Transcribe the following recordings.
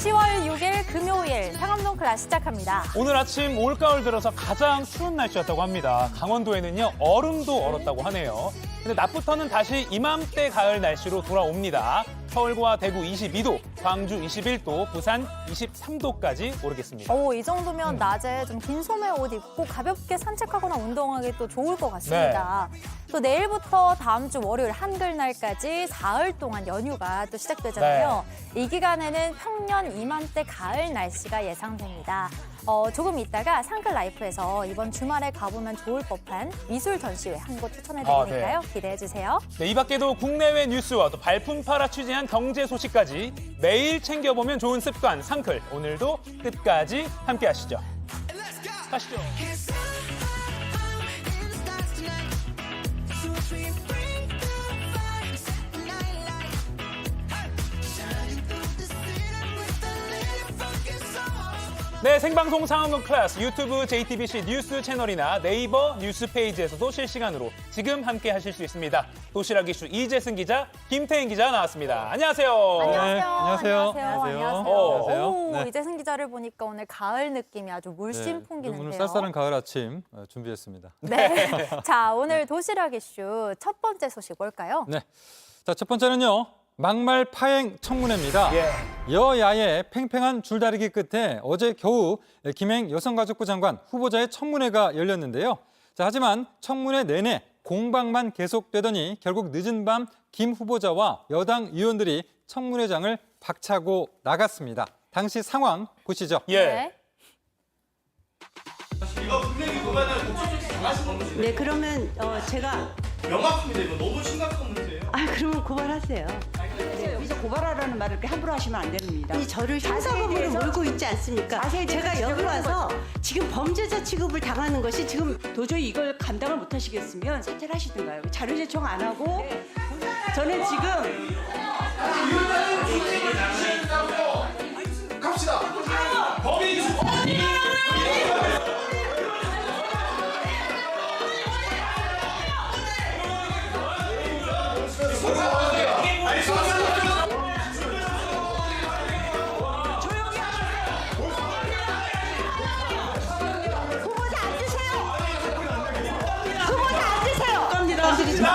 10월 6일 금요일 상암동 클래스 시작합니다. 오늘 아침 올가을 들어서 가장 추운 날씨였다고 합니다. 강원도에는요, 얼음도 얼었다고 하네요. 근데 낮부터는 다시 이맘때 가을 날씨로 돌아옵니다. 서울과 대구 22도, 광주 21도, 부산 23도까지 오르겠습니다. 이 정도면 낮에 좀 긴 소매 옷 입고 가볍게 산책하거나 운동하기 또 좋을 것 같습니다. 또 내일부터 다음 주 월요일 한글날까지 사흘 동안 연휴가 또 시작되잖아요. 이 기간에는 평년 이맘때 가을 날씨가 예상됩니다. 조금 있다가 상클라이프에서 이번 주말에 가보면 좋을 법한 미술 전시회 한 곳 추천해드리니까요. 기대해주세요. 네, 이 밖에도 국내외 뉴스와 또 발품 팔아 취재한 경제 소식까지 매일 챙겨보면 좋은 습관 상클. 오늘도 끝까지 함께 하시죠. 가시죠. 네, 생방송 상암동 클래스 유튜브 JTBC 뉴스 채널이나 네이버 뉴스 페이지에서도 실시간으로 지금 함께 하실 수 있습니다. 도시락 이슈 이재승 기자, 김태인 기자 나왔습니다. 안녕하세요. 안녕하세요. 안녕하세요. 안녕하세요. 이재승 기자를 보니까 오늘 가을 느낌이 아주 물씬 풍기는데요. 오늘 쌀쌀한 가을 아침 준비했습니다. 네. 자, 오늘 도시락 이슈 첫 번째 소식 뭘까요? 네. 자, 첫 번째는요. 막말 파행 청문회입니다. 여야의 팽팽한 줄다리기 끝에 어제 겨우 김행 여성가족부 장관 후보자의 청문회가 열렸는데요. 자, 하지만 청문회 내내 공방만 계속되더니 결국 늦은 밤 김 후보자와 여당 의원들이 청문회장을 박차고 나갔습니다. 당시 상황 보시죠. 네. 이거 분명히 고발을 목적적으로 당하신 건지. 네, 그러면 제가 명확합니다. 이거 너무 심각한 문제예요. 그러면 고발하세요. 여기서 고발하라는 말을 이렇게 함부로 하시면 안 됩니다. 이 저를 형사범으로 몰고 있지 않습니까? 제가 여기 와서 지금 범죄자 취급을 당하는 것이 지금 도저히 이걸 감당을 못 하시겠으면 사퇴를 하시든가요. 자료 제청 안 하고 저는 지금 갑시다. 범인 후보자 앉으세요. 후보자 앉으세요.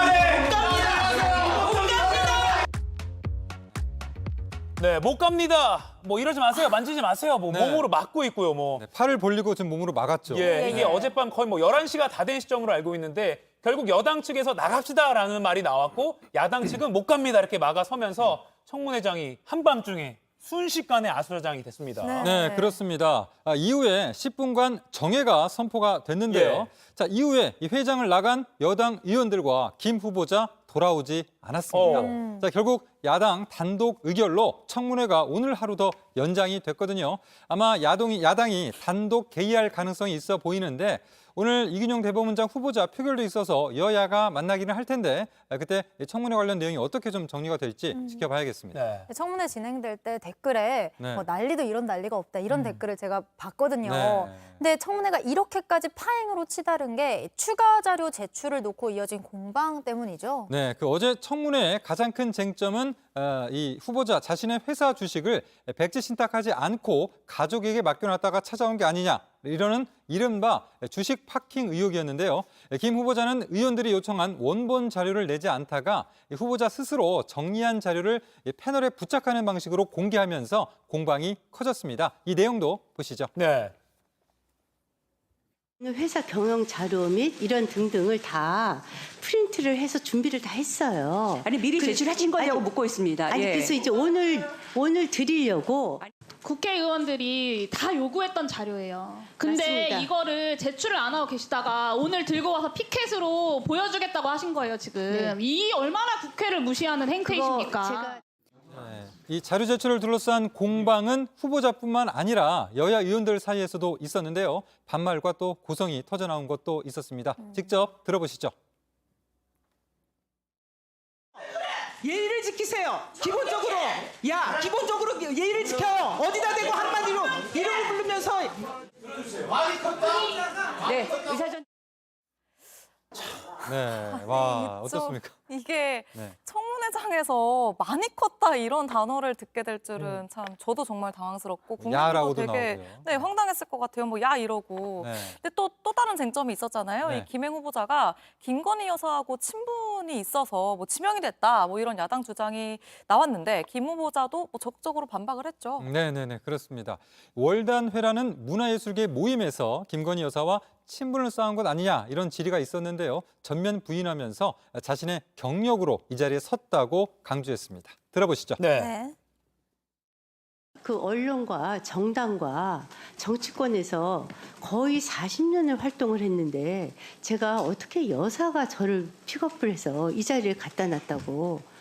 네, 못 갑니다. 뭐 이러지 마세요. 만지지 마세요. 뭐 네. 몸으로 막고 있고요. 뭐. 네, 팔을 벌리고 지금 몸으로 막았죠. 예, 이게 어젯밤 거의 뭐 11시가 다 된 시점으로 알고 있는데 결국 여당 측에서 나갑시다라는 말이 나왔고 야당 측은 못 갑니다 이렇게 막아서면서 청문회장이 한밤중에 순식간에 아수라장이 됐습니다. 네, 그렇습니다. 이후에 10분간 정회가 선포가 됐는데요. 예. 자, 이후에 이 회장을 나간 여당 의원들과 김 후보자 돌아오지 않았습니다. 자, 결국 야당 단독 의결로 청문회가 오늘 하루 더 연장이 됐거든요. 아마 야당이 단독 개의할 가능성이 있어 보이는데 오늘 이균용 대법원장 후보자 표결도 있어서 여야가 만나기는 할 텐데 그때 청문회 관련 내용이 어떻게 좀 정리가 될지 지켜봐야겠습니다. 네. 청문회 진행될 때 댓글에 네. 뭐 난리도 이런 난리가 없다 이런 댓글을 제가 봤거든요. 네. 근데 청문회가 이렇게까지 파행으로 치달은 게 추가 자료 제출을 놓고 이어진 공방 때문이죠. 네, 그 어제 청문회의 가장 큰 쟁점은 이 후보자 자신의 회사 주식을 백지 신탁하지 않고 가족에게 맡겨놨다가 찾아온 게 아니냐 이러는 이른바 주식 파킹 의혹이었는데요. 김 후보자는 의원들이 요청한 원본 자료를 내지 않다가 후보자 스스로 정리한 자료를 패널에 부착하는 방식으로 공개하면서 공방이 커졌습니다. 이 내용도 보시죠. 네. 회사 경영 자료 및 이런 등등을 다 프린트를 해서 준비를 다 했어요. 아니 미리 제출하신 거냐고 묻고 있습니다. 아니 예. 그래서 이제 오늘 드리려고. 국회의원들이 다 요구했던 자료예요. 근데 맞습니다. 이거를 제출을 안 하고 계시다가 오늘 들고 와서 피켓으로 보여주겠다고 하신 거예요, 지금. 이 얼마나 국회를 무시하는 행태이십니까? 제가 이 자료 제출을 둘러싼 공방은 후보자뿐만 아니라 여야 의원들 사이에서도 있었는데요. 반말과 또 고성이 터져나온 것도 있었습니다. 직접 들어보시죠. 예의를 지키세요. 기본적으로 기본적으로 예의를 지켜요. 어디다 대고 한마디로 이름을 부르면서 네, 의사전 네, 와 어떻습니까? 이게 네. 청문회 청문회장에서 많이 컸다 이런 단어를 듣게 될 줄은 참 저도 정말 당황스럽고 국민도 야라고도 되게 나오고요. 네, 황당했을 것 같아요. 뭐 야 이러고. 네. 근데 또 다른 쟁점이 있었잖아요. 네. 이 김행 후보자가 김건희 여사하고 친분이 있어서 뭐 지명이 됐다 뭐 이런 야당 주장이 나왔는데 김 후보자도 뭐 적극적으로 반박을 했죠. 네네네, 그렇습니다. 월단회라는 문화예술계 모임에서 김건희 여사와 친분을 쌓은 것 아니냐 이런 질의가 있었는데요. 전면 부인하면서 자신의 경력으로 이 자리에 섰다고 강조했습니다. 들어보시죠. 네. 네. 그 언론과 정당과 정치권에서 거의 40년을 활동을 했는데 제가 어떻게 여사가 저를 픽업을 해서 이 자리에 갖다 놨다고.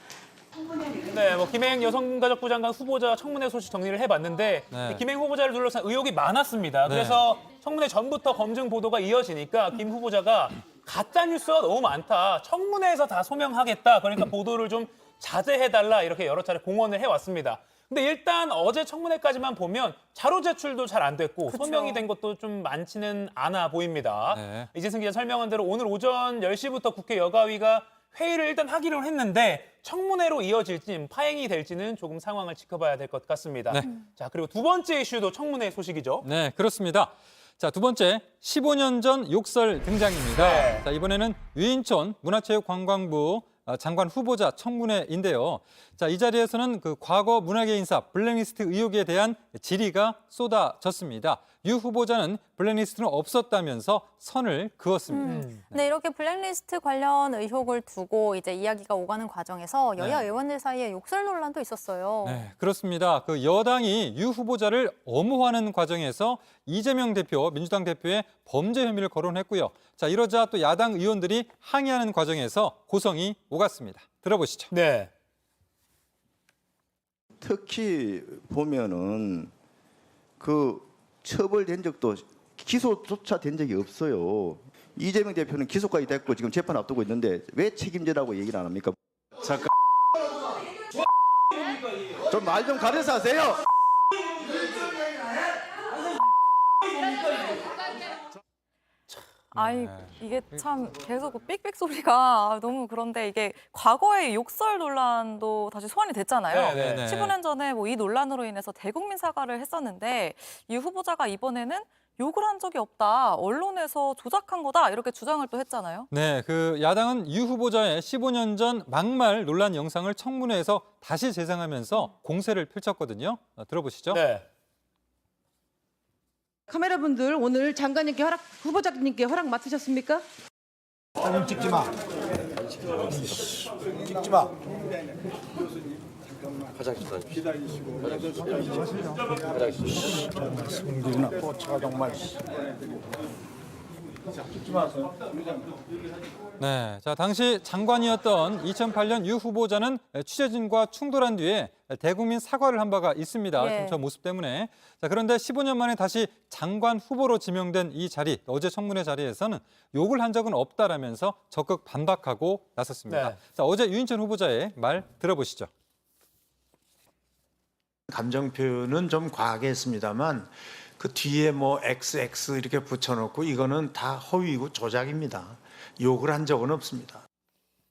네, 뭐 김행 여성가족부 장관 후보자 청문회 소식 정리를 해봤는데 네. 김행 후보자를 둘러싼 의혹이 많았습니다. 네. 그래서 청문회 전부터 검증 보도가 이어지니까 김 후보자가 가짜 뉴스가 너무 많다. 청문회에서 다 소명하겠다. 그러니까 보도를 좀 자제해달라 이렇게 여러 차례 공언을 해왔습니다. 근데 일단 어제 청문회까지만 보면 자료 제출도 잘 안 됐고 그쵸. 소명이 된 것도 좀 많지는 않아 보입니다. 네. 이재승 기자 설명한 대로 오늘 오전 10시부터 국회 여가위가 회의를 일단 하기로 했는데 청문회로 이어질지 파행이 될지는 조금 상황을 지켜봐야 될 것 같습니다. 네. 자, 그리고 두 번째 이슈도 청문회 소식이죠. 네, 그렇습니다. 자, 두 번째, 15년 전 욕설 등장입니다. 네. 자, 이번에는 유인촌 문화체육관광부 장관 후보자 청문회인데요. 자, 이 자리에서는 그 과거 문화계 인사 블랙리스트 의혹에 대한 질의가 쏟아졌습니다. 유 후보자는 블랙리스트는 없었다면서 선을 그었습니다. 네, 이렇게 블랙리스트 관련 의혹을 두고 이제 이야기가 오가는 과정에서 여야 네. 의원들 사이에 욕설 논란도 있었어요. 네, 그렇습니다. 그 여당이 유 후보자를 엄호하는 과정에서 이재명 대표, 민주당 대표의 범죄 혐의를 거론했고요. 자, 이러자 또 야당 의원들이 항의하는 과정에서 고성이 오갔습니다. 들어보시죠. 네. 특히 보면은 그 처벌된 적도 기소조차 된 적이 없어요. 이재명 대표는 기소까지 됐고 지금 재판 앞두고 있는데 왜 책임지라고 얘기를 안 합니까? 잠깐 좀 말 좀 가려서 하세요. 아이 이게 참 계속 그 삑삑 소리가 너무 그런데 이게 과거의 욕설 논란도 다시 소환이 됐잖아요. 네, 네. 15년 전에 뭐 이 논란으로 인해서 대국민 사과를 했었는데 이 후보자가 이번에는 욕을 한 적이 없다. 언론에서 조작한 거다. 이렇게 주장을 또 했잖아요. 네, 그 야당은 유 후보자의 15년 전 막말 논란 영상을 청문회에서 다시 재생하면서 공세를 펼쳤거든요. 들어보시죠. 네. 카메라분들 오늘 장관님께 후보자님께 허락 맡으셨습니까? 찍지 마. 찍지 마. 성질나 뻗쳐가 정말. 네, 자 당시 장관이었던 2008년 유 후보자는 취재진과 충돌한 뒤에 대국민 사과를 한 바가 있습니다. 예. 지금 저 모습 때문에. 자 그런데 15년 만에 다시 장관 후보로 지명된 이 자리, 어제 청문회 자리에서는 욕을 한 적은 없다라면서 적극 반박하고 나섰습니다. 네. 자 어제 유인천 후보자의 말 들어보시죠. 감정 표현은 좀 과하게 했습니다만 그 뒤에 뭐 XX 이렇게 붙여놓고 이거는 다 허위고 조작입니다. 욕을 한 적은 없습니다.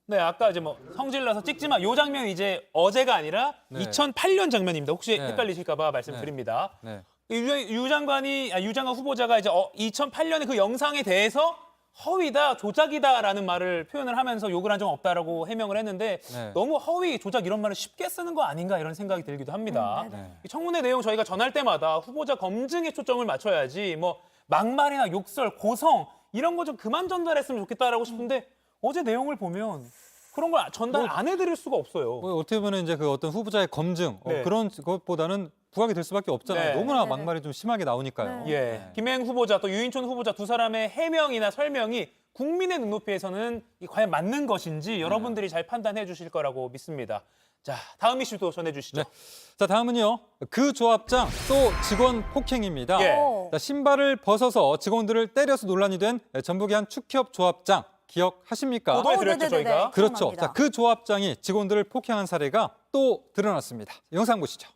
네, 아까 이제 뭐 성질나서 찍지 마. 요 장면 이제 어제가 아니라 네. 2008년 장면입니다. 혹시 네. 헷갈리실까 봐 말씀드립니다. 네. 유 장관 후보자가 이제 2008년에 그 영상에 대해서 허위다, 조작이다라는 말을 표현을 하면서 욕을 한 적은 없다라고 해명을 했는데 네. 너무 허위, 조작 이런 말을 쉽게 쓰는 거 아닌가 이런 생각이 들기도 합니다. 네. 이 청문회 내용 저희가 전할 때마다 후보자 검증에 초점을 맞춰야지 뭐 막말이나 욕설, 고성 이런 거 좀 그만 전달했으면 좋겠다라고 싶은데 어제 내용을 보면 그런 걸 전달 안 해드릴 수가 없어요. 뭐 어떻게 보면 이제 그 어떤 후보자의 검증 네. 그런 것보다는 부각이 될 수밖에 없잖아요. 네. 너무나 네. 막말이 좀 심하게 나오니까요. 예, 네. 김행 후보자 또 유인촌 후보자 두 사람의 해명이나 설명이 국민의 눈높이에서는 과연 맞는 것인지 여러분들이 잘 판단해 주실 거라고 믿습니다. 자, 다음 이슈도 전해주시죠. 네. 자 다음은요. 그 조합장 또 직원 폭행입니다. 예. 자, 신발을 벗어서 직원들을 때려서 논란이 된 전북의 한 축협 조합장 기억하십니까? 보도해 드렸죠, 네네네네. 저희가. 그렇죠. 기억납니다. 자, 그 조합장이 직원들을 폭행한 사례가 또 드러났습니다. 영상 보시죠.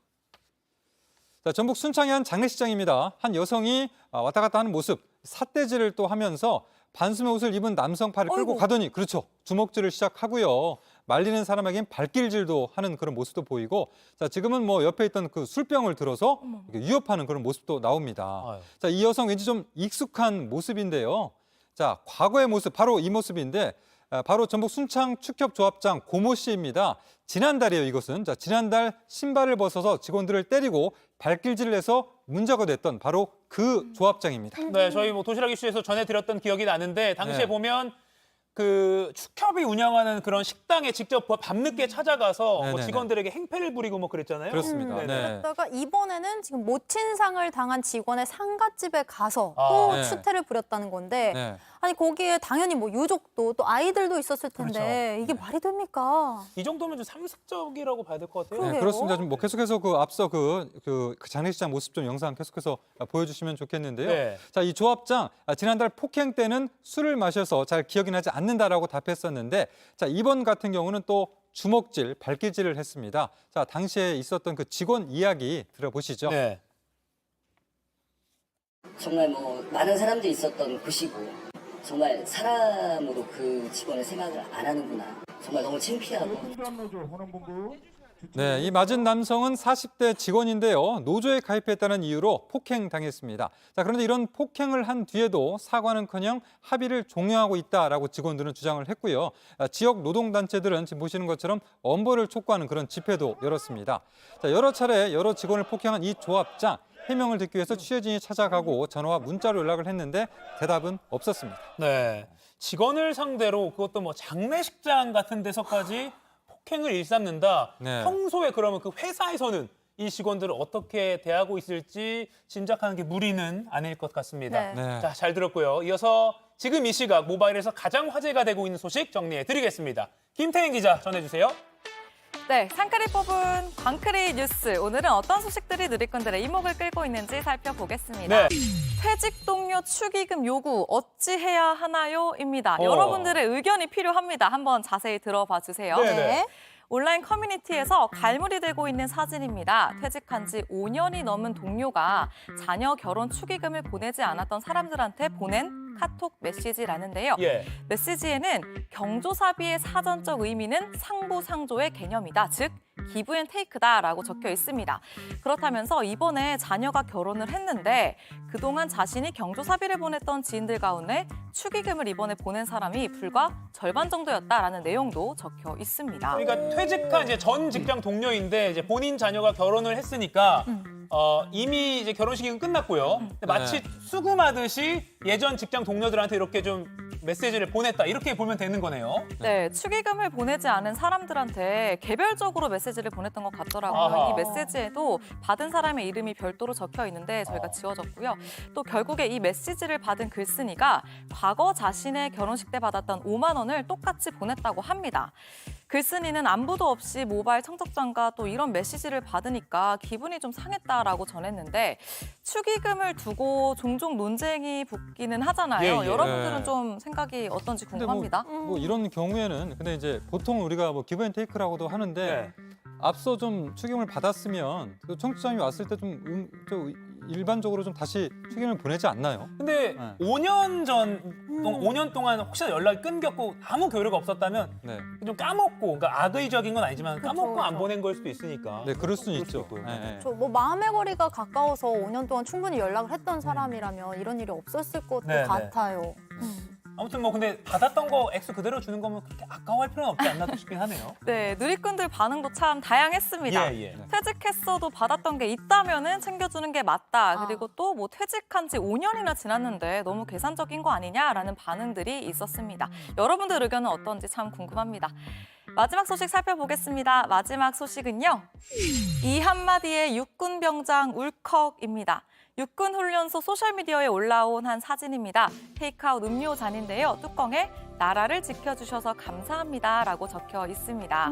자, 전북 순창의 한 장례식장입니다. 한 여성이 왔다 갔다 하는 모습, 삿대질을 또 하면서 반스의 옷을 입은 남성 팔을 끌고 어이구. 가더니 그렇죠. 주먹질을 시작하고요. 말리는 사람에겐 발길질도 하는 그런 모습도 보이고, 자, 지금은 뭐 옆에 있던 그 술병을 들어서 이렇게 위협하는 그런 모습도 나옵니다. 아유. 자, 이 여성 왠지 좀 익숙한 모습인데요. 자, 과거의 모습, 바로 이 모습인데, 바로 전북 순창 축협조합장 고모 씨입니다. 지난달이에요, 이것은. 자, 지난달 신발을 벗어서 직원들을 때리고 발길질을 해서 문제가 됐던 바로 그 조합장입니다. 네, 저희 뭐 도시락 이슈에서 전해드렸던 기억이 나는데 당시에 네. 보면 그 축협이 운영하는 그런 식당에 직접 밤늦게 찾아가서 뭐 네네네. 직원들에게 행패를 부리고 뭐 그랬잖아요. 그렇습니다. 네네. 네. 그러다가 이번에는 지금 모친상을 당한 직원의 상가집에 가서 아, 또 네. 추태를 부렸다는 건데 네. 아니 거기에 당연히 뭐 유족도 또 아이들도 있었을 텐데 그렇죠. 이게 말이 됩니까? 이 정도면 좀 상습적이라고 봐야 될 것 같아요. 그러게요. 네, 그렇습니다. 좀 뭐 계속해서 그 앞서 그 장례식장 모습 좀 영상 계속해서 보여주시면 좋겠는데요. 네. 자, 이 조합장 지난달 폭행 때는 술을 마셔서 잘 기억이 나지 않는다라고 답했었는데, 자, 이번 같은 경우는 또 주먹질, 발길질을 했습니다. 자, 당시에 있었던 그 직원 이야기 들어보시죠. 네. 정말 뭐 많은 사람들이 있었던 곳이고 정말 사람으로 그 직원을 생각을 안 하는구나. 정말 너무 창피하고. 네, 이 맞은 남성은 40대 직원인데요. 노조에 가입했다는 이유로 폭행당했습니다. 자, 그런데 이런 폭행을 한 뒤에도 사과는커녕 합의를 종료하고 있다라고 직원들은 주장을 했고요. 지역 노동단체들은 지금 보시는 것처럼 엄벌을 촉구하는 그런 집회도 열었습니다. 자, 여러 차례 여러 직원을 폭행한 이 조합장, 해명을 듣기 위해서 취재진이 찾아가고 전화와 문자로 연락을 했는데 대답은 없었습니다. 네. 직원을 상대로 그것도 뭐 장례식장 같은 데서까지 폭행을 일삼는다. 네. 평소에 그러면 그 회사에서는 이 직원들을 어떻게 대하고 있을지 짐작하는 게 무리는 아닐 것 같습니다. 네. 네. 자, 잘 들었고요. 이어서 지금 이 시각 모바일에서 가장 화제가 되고 있는 소식 정리해 드리겠습니다. 김태인 기자 전해주세요. 네, 상크리 뽑은 광크리 뉴스. 오늘은 어떤 소식들이 누리꾼들의 이목을 끌고 있는지 살펴보겠습니다. 네. 퇴직 동료 축의금 요구 어찌해야 하나요?입니다. 여러분들의 의견이 필요합니다. 한번 자세히 들어봐 주세요. 네. 온라인 커뮤니티에서 갈무리 되고 있는 사진입니다. 퇴직한 지 5년이 넘은 동료가 자녀 결혼 축의금을 보내지 않았던 사람들한테 보낸 카톡 메시지라는데요. 예. 메시지에는 경조사비의 사전적 의미는 상부상조의 개념이다. 즉 기브앤테이크다라고 적혀 있습니다. 그렇다면서 이번에 자녀가 결혼을 했는데 그동안 자신이 경조사비를 보냈던 지인들 가운데 축의금을 이번에 보낸 사람이 불과 절반 정도였다라는 내용도 적혀 있습니다. 그러니까 퇴직한 이제 전 직장 동료인데 이제 본인 자녀가 결혼을 했으니까 이미 이제 결혼식은 끝났고요. 근데 마치 수금하듯이 예전 직장 동료들한테 이렇게 좀 메시지를 보냈다 이렇게 보면 되는 거네요. 네, 축의금을 보내지 않은 사람들한테 개별적으로 메시지를 보냈던 것 같더라고요. 아하. 이 메시지에도 받은 사람의 이름이 별도로 적혀 있는데 저희가 지워졌고요. 또 결국에 이 메시지를 받은 글쓴이가 과거 자신의 결혼식 때 받았던 5만 원을 똑같이 보냈다고 합니다. 글쓴이는 안부도 없이 모바일 청첩장과 또 이런 메시지를 받으니까 기분이 좀 상했다라고 전했는데 축의금을 두고 종종 논쟁이 붙기는 하잖아요. 예, 예. 여러분들은 네.좀 생각이 어떤지 근데 궁금합니다. 뭐 이런 경우에는 근데 이제 보통 우리가 뭐 기브앤테이크라고도 하는데 앞서 좀 축의금을 받았으면 또 청취자님이 왔을 때 좀 일반적으로 좀 다시 축의금을 보내지 않나요? 근데 네. 5년 동안 혹시나 연락이 끊겼고 아무 교류가 없었다면 네, 좀 까먹고, 그러니까 악의적인 건 아니지만 까먹고 그쵸, 안 그쵸. 보낸 걸 수도 있으니까. 네, 그럴 수는 그럴 수도 있죠. 있고요. 네, 네. 저 뭐 마음의 거리가 가까워서 5년 동안 충분히 연락을 했던 사람이라면 이런 일이 없었을 것도 네, 네. 같아요. 아무튼 뭐 근데 받았던 거 액수 그대로 주는 거면 그렇게 아까워할 필요는 없지 않나 싶긴 하네요. 네, 누리꾼들 반응도 참 다양했습니다. 예. 퇴직했어도 받았던 게 있다면은 챙겨주는 게 맞다. 그리고 또 뭐 퇴직한 지 5년이나 지났는데 너무 계산적인 거 아니냐라는 반응들이 있었습니다. 여러분들 의견은 어떤지 참 궁금합니다. 마지막 소식 살펴보겠습니다. 마지막 소식은요. 이 한마디에 육군병장 울컥입니다. 육군훈련소 소셜미디어에 올라온 한 사진입니다. 테이크아웃 음료 잔인데요. 뚜껑에 나라를 지켜주셔서 감사합니다라고 적혀 있습니다.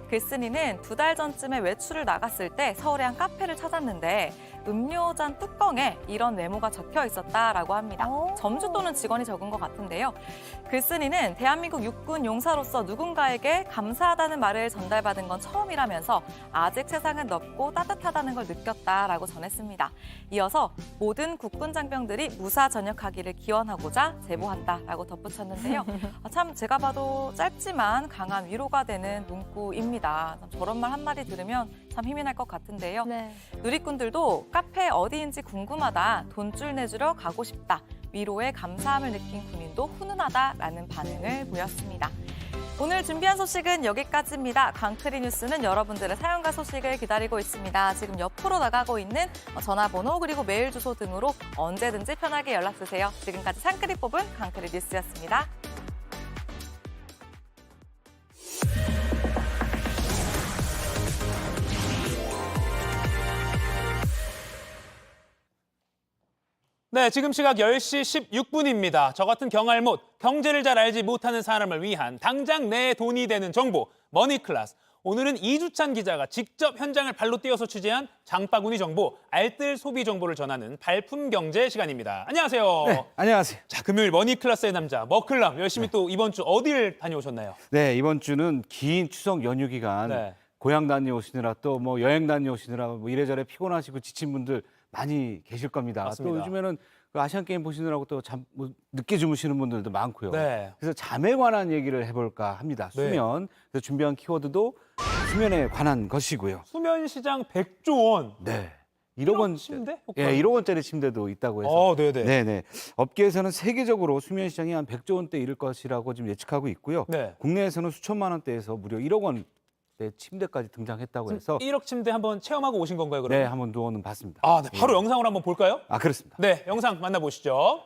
글쓴이는 2달 전쯤에 외출을 나갔을 때 서울의 한 카페를 찾았는데 음료잔 뚜껑에 이런 메모가 적혀 있었다라고 합니다. 점주 또는 직원이 적은 것 같은데요. 글쓴이는 대한민국 육군 용사로서 누군가에게 감사하다는 말을 전달받은 건 처음이라면서 아직 세상은 넓고 따뜻하다는 걸 느꼈다라고 전했습니다. 이어서 모든 국군 장병들이 무사 전역하기를 기원하고자 제보한다라고 덧붙였는데요. 참 제가 봐도 짧지만 강한 위로가 되는 문구입니다. 참 저런 말 한마디 들으면 참 힘이 날 것 같은데요. 네. 누리꾼들도 카페 어디인지 궁금하다, 돈줄 내주러 가고 싶다, 위로에 감사함을 느낀 군인도 훈훈하다라는 반응을 보였습니다. 오늘 준비한 소식은 여기까지입니다. 강크리 뉴스는 여러분들의 사연과 소식을 기다리고 있습니다. 지금 옆으로 나가고 있는 전화번호 그리고 메일 주소 등으로 언제든지 편하게 연락 주세요. 지금까지 상크리 뽑은 강크리 뉴스였습니다. 네, 지금 시각 10시 16분입니다. 저 같은 경알못, 경제를 잘 알지 못하는 사람을 위한 당장 내 돈이 되는 정보, 머니클래스. 오늘은 이주찬 기자가 직접 현장을 발로 뛰어서 취재한 장바구니 정보, 알뜰 소비 정보를 전하는 발품 경제 시간입니다. 안녕하세요. 네, 안녕하세요. 자, 금요일 머니클래스의 남자, 머클남 열심히 또 이번 주 어디를 다녀오셨나요? 네, 이번 주는 긴 추석 연휴 기간 고향 다녀오시느라 또 뭐 여행 다녀오시느라 뭐 이래저래 피곤하시고 지친 분들 많이 계실 겁니다. 맞습니다. 또 요즘에는 그 아시안 게임 보시느라고 또 뭐 늦게 주무시는 분들도 많고요. 네. 그래서 잠에 관한 얘기를 해볼까 합니다. 수면. 그래서 준비한 키워드도 수면에 관한 것이고요. 수면 시장 100조 원. 네. 1억 원 침대? 예, 1억 원짜리 침대도 있다고 해서. 네네. 네네. 업계에서는 세계적으로 수면 시장이 한 100조 원대 이를 것이라고 지금 예측하고 있고요. 네. 국내에서는 수천만 원대에서 무려 1억 원. 네, 침대까지 등장했다고 해서 1억 침대 한번 체험하고 오신 건가요, 그러면? 네, 한번 누워는 봤습니다. 아, 네, 바로 영상으로 한번 볼까요? 아, 그렇습니다. 네, 영상 만나보시죠.